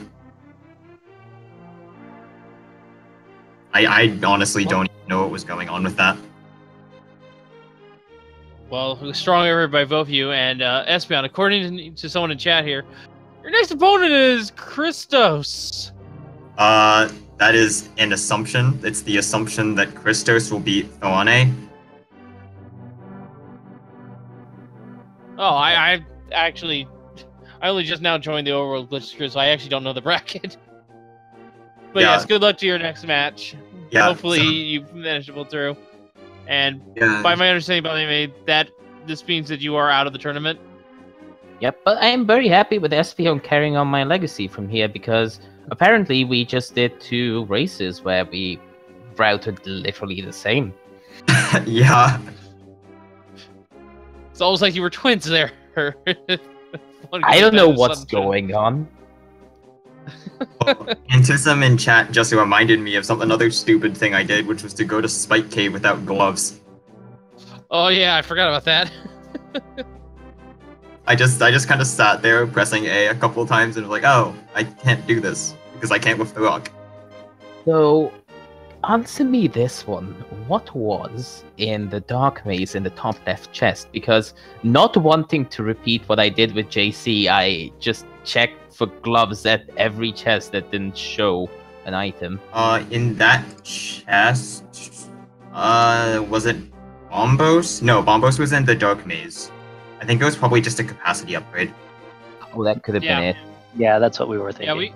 I honestly don't even know what was going on with that. Well, strong effort by both of you, and Espeon, according to someone in chat here, your next opponent is Christos. That is an assumption. It's the assumption that Christos will beat Thorne. Oh, I only just now joined the Overworld Glitch Crew, so I actually don't know the bracket. But Yeah. yes, good luck to your next match. Yeah, Hopefully so- you manage to pull through. And Yeah. by my understanding, by the way, this means that you are out of the tournament. Yep, but I am very happy with Espeon carrying on my legacy from here because apparently we just did 2 races where we routed literally the same. Yeah. It's almost like you were twins there. I don't know what's going on. Antism in chat just reminded me of another stupid thing I did, which was to go to Spike Cave without gloves. Oh yeah, I forgot about that. I just kind of sat there pressing A a couple of times and was like, oh, I can't do this because I can't lift the rock. So, answer me this one. What was in the dark maze in the top left chest? Because not wanting to repeat what I did with JC, I just checked for gloves at every chest that didn't show an item. In that chest, was it Bombos? No, Bombos was in the dark maze. I think it was probably just a capacity upgrade. Oh, that could have been it. Yeah, that's what we were thinking.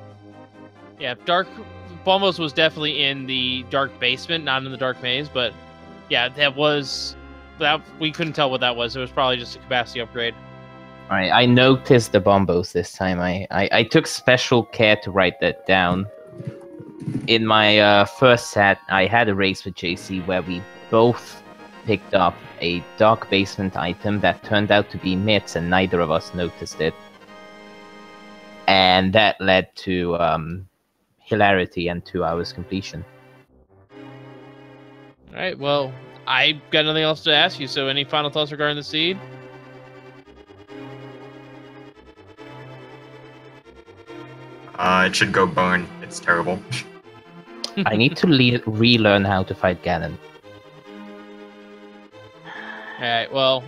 Dark Bombos was definitely in the dark basement, not in the dark maze, but yeah, that we couldn't tell what that was. It was probably just a capacity upgrade. Alright, I noticed the Bombos this time. I took special care to write that down. In my first set, I had a race with JC where we both picked up a dark basement item that turned out to be mitts, and neither of us noticed it. And that led to hilarity and 2 hours completion. Alright, well, I got nothing else to ask you, so any final thoughts regarding the seed? It should go burn. It's terrible. I need to relearn how to fight Ganon. Alright, well,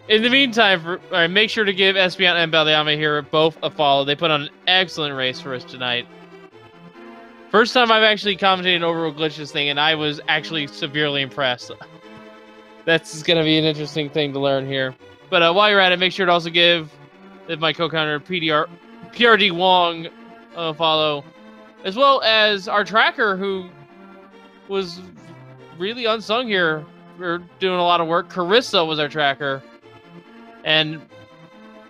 in the meantime, make sure to give Espeon and baliame here both a follow. They put on an excellent race for us tonight. First time I've actually commentated an Overworld Glitches thing, and I was actually severely impressed. That's going to be an interesting thing to learn here. But while you're at it, make sure to also give my co-counter PRD Wong a follow, as well as our tracker, who was really unsung here. We're doing a lot of work. Carissa was our tracker. And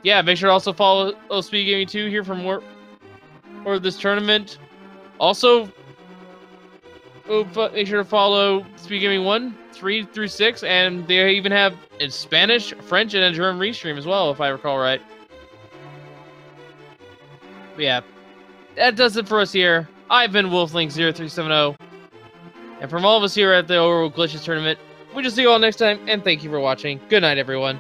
yeah, make sure to also follow Speed Gaming 2 here for more this tournament. Also, make sure to follow Speed Gaming 1, 3 through 6, and they even have a Spanish, French, and a German restream as well, if I recall right. But yeah, that does it for us here. I've been Wolflink0370, and from all of us here at the Overworld Glitches tournament, we just see you all next time, and thank you for watching. Good night, everyone.